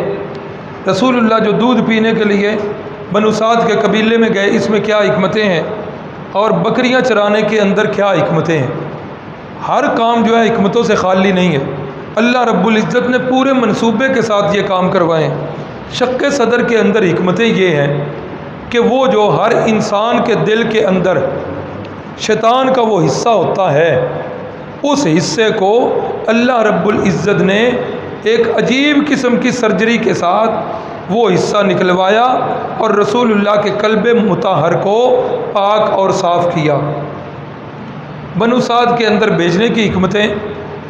رسول اللہ جو دودھ پینے کے لیے بنو سعد کے قبیلے میں گئے، اس میں کیا حکمتیں ہیں؟ اور بکریاں چرانے کے اندر کیا حکمتیں ہیں؟ ہر کام جو ہے حکمتوں سے خالی نہیں ہے، اللہ رب العزت نے پورے منصوبے کے ساتھ یہ کام کروائے ہیں۔ شق صدر کے اندر حکمتیں یہ ہیں کہ وہ جو ہر انسان کے دل کے اندر شیطان کا وہ حصہ ہوتا ہے، اس حصے کو اللہ رب العزت نے ایک عجیب قسم کی سرجری کے ساتھ وہ حصہ نکلوایا اور رسول اللہ کے قلب مطہر کو پاک اور صاف کیا۔ بنو سعد کے اندر بھیجنے کی حکمتیں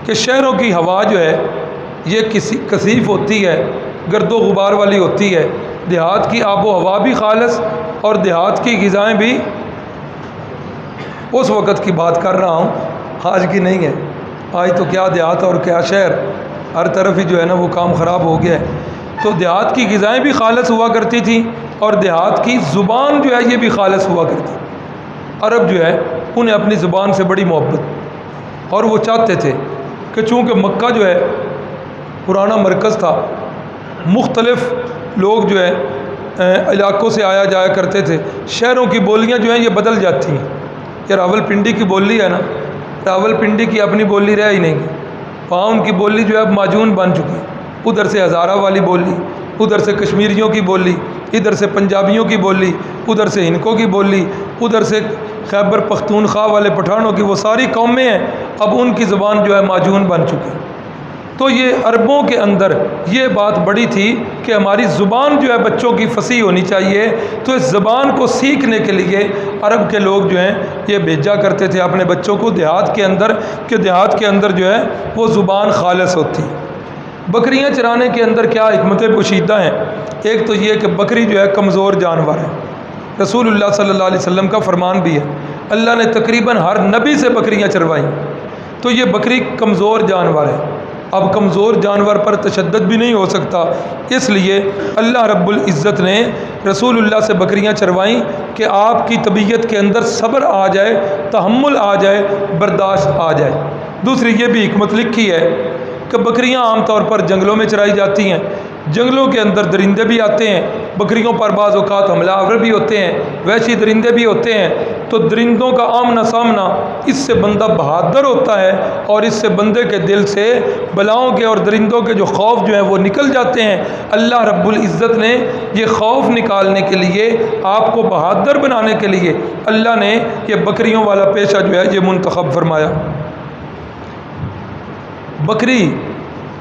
کہ شہروں کی ہوا جو ہے یہ کثیف ہوتی ہے، گرد و غبار والی ہوتی ہے، دیہات کی آب و ہوا بھی خالص اور دیہات کی غذائیں بھی، اس وقت کی بات کر رہا ہوں، آج کی نہیں ہے۔ آج تو کیا دیہات اور کیا شہر، ہر طرف ہی جو ہے نا وہ کام خراب ہو گیا ہے۔ تو دیہات کی غذائیں بھی خالص ہوا کرتی تھیں اور دیہات کی زبان جو ہے یہ بھی خالص ہوا کرتی۔ عرب جو ہے انہیں اپنی زبان سے بڑی محبت، اور وہ چاہتے تھے کہ چونکہ مکہ جو ہے پرانا مرکز تھا، مختلف لوگ جو ہے علاقوں سے آیا جایا کرتے تھے، شہروں کی بولیاں جو ہیں یہ بدل جاتی ہیں۔ یہ راول پنڈی کی بولی ہے نا، راول پنڈی کی اپنی بولی رہ ہی نہیں گئی، وہاں ان کی بولی جو ہے اب معجون بن چکی، ادھر سے ہزارہ والی بولی، ادھر سے کشمیریوں کی بولی، ادھر سے پنجابیوں کی بولی، ادھر سے ہنکوں کی بولی، ادھر سے خیبر پختونخوا والے پٹھانوں کی، وہ ساری قومیں ہیں، اب ان کی زبان جو ہے معجون بن چکی۔ تو یہ عربوں کے اندر یہ بات بڑی تھی کہ ہماری زبان جو ہے بچوں کی فصیح ہونی چاہیے، تو اس زبان کو سیکھنے کے لیے عرب کے لوگ جو ہیں یہ بھیجا کرتے تھے اپنے بچوں کو دیہات کے اندر، کہ دیہات کے اندر جو ہے وہ زبان خالص ہوتی۔ بکریاں چرانے کے اندر کیا حکمتیں پوشیدہ ہیں؟ ایک تو یہ کہ بکری جو ہے کمزور جانور ہے، رسول اللہ صلی اللہ علیہ وسلم کا فرمان بھی ہے، اللہ نے تقریباً ہر نبی سے بکریاں چروائیں، تو یہ بکری کمزور جانور ہے۔ اب کمزور جانور پر تشدد بھی نہیں ہو سکتا، اس لیے اللہ رب العزت نے رسول اللہ سے بکریاں چروائیں کہ آپ کی طبیعت کے اندر صبر آ جائے، تحمل آ جائے، برداشت آ جائے۔ دوسری یہ بھی حکمت لکھی ہے کہ بکریاں عام طور پر جنگلوں میں چرائی جاتی ہیں، جنگلوں کے اندر درندے بھی آتے ہیں، بکریوں پر بعض اوقات حملہ آور بھی ہوتے ہیں، وحشی درندے بھی ہوتے ہیں، تو درندوں کا آمنا سامنا اس سے بندہ بہادر ہوتا ہے، اور اس سے بندے کے دل سے بلاؤں کے اور درندوں کے جو خوف جو ہیں وہ نکل جاتے ہیں۔ اللہ رب العزت نے یہ خوف نکالنے کے لیے، آپ کو بہادر بنانے کے لیے اللہ نے یہ بکریوں والا پیشہ جو ہے یہ منتخب فرمایا۔ بکری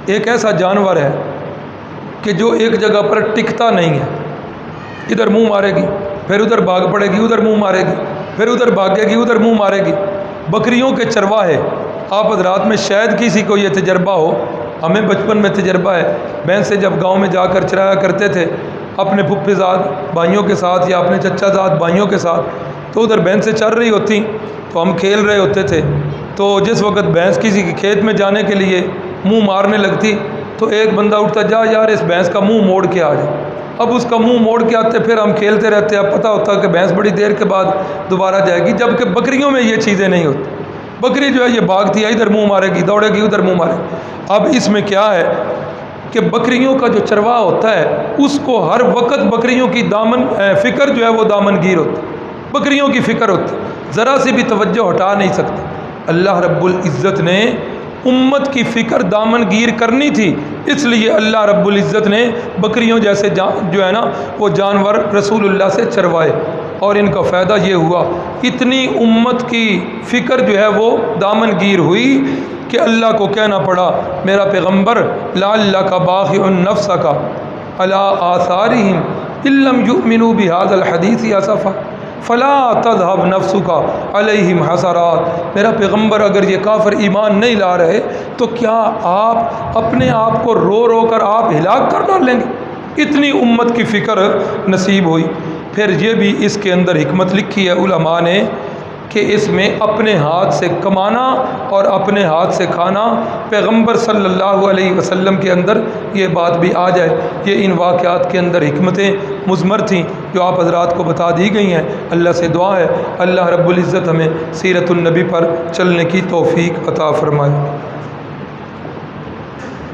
ایک ایسا جانور ہے کہ جو ایک جگہ پر ٹکتا نہیں ہے، ادھر منہ مارے گی، پھر ادھر بھاگ پڑے گی، ادھر منہ مارے گی، پھر ادھر بھاگے گی، ادھر منہ مارے گی۔ بکریوں کے چرواہے، آپ حضرات میں شاید کسی کو یہ تجربہ ہو، ہمیں بچپن میں تجربہ ہے، بھینس سے جب گاؤں میں جا کر چرایا کرتے تھے اپنے پھپھی زاد بھائیوں کے ساتھ یا اپنے چچا زاد بھائیوں کے ساتھ، تو ادھر بھینس سے چر رہی ہوتی تو ہم کھیل رہے ہوتے تھے، تو جس وقت بھینس کسی کے کھیت میں جانے کے لیے منہ مارنے لگتی تو ایک بندہ اٹھتا، جا یار اس بھینس کا منہ موڑ کے آ جائے۔ اب اس کا منہ موڑ کے آتے، پھر ہم کھیلتے رہتے، اب پتہ ہوتا کہ بھینس بڑی دیر کے بعد دوبارہ جائے گی، جبکہ بکریوں میں یہ چیزیں نہیں ہوتی۔ بکری جو ہے یہ بھاگتی ہے، ادھر منہ مارے گی، دوڑے گی، ادھر منہ مارے گی۔ اب اس میں کیا ہے کہ بکریوں کا جو چرواہ ہوتا ہے اس کو ہر وقت بکریوں کی فکر جو ہے وہ دامن گیر ہوتی، بکریوں کی فکر ہوتی، ذرا سی بھی توجہ ہٹا نہیں سکتے۔ اللہ رب العزت نے امت کی فکر دامن گیر کرنی تھی، اس لیے اللہ رب العزت نے بکریوں جیسے جو ہے نا وہ جانور رسول اللہ سے چروائے، اور ان کا فائدہ یہ ہوا اتنی امت کی فکر جو ہے وہ دامن گیر ہوئی کہ اللہ کو کہنا پڑا میرا پیغمبر لعلک باخع نفسک علی آثارہم ان لم یؤمنوا بہذا الحدیث اسفا فلا تذهب نفسک علیہم حسرات۔ میرا پیغمبر اگر یہ کافر ایمان نہیں لا رہے تو کیا آپ اپنے آپ کو رو رو کر آپ ہلاک کر ڈالیں گے؟ اتنی امت کی فکر نصیب ہوئی۔ پھر یہ بھی اس کے اندر حکمت لکھی ہے علماء نے کہ اس میں اپنے ہاتھ سے کمانا اور اپنے ہاتھ سے کھانا، پیغمبر صلی اللہ علیہ وسلم کے اندر یہ بات بھی آ جائے، یہ ان واقعات کے اندر حکمتیں مضمر تھیں جو آپ حضرات کو بتا دی گئی ہیں۔ اللہ سے دعا ہے اللہ رب العزت ہمیں سیرت النبی پر چلنے کی توفیق عطا فرمائے۔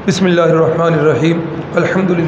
بسم اللہ الرحمن الرحیم، الحمدللہ۔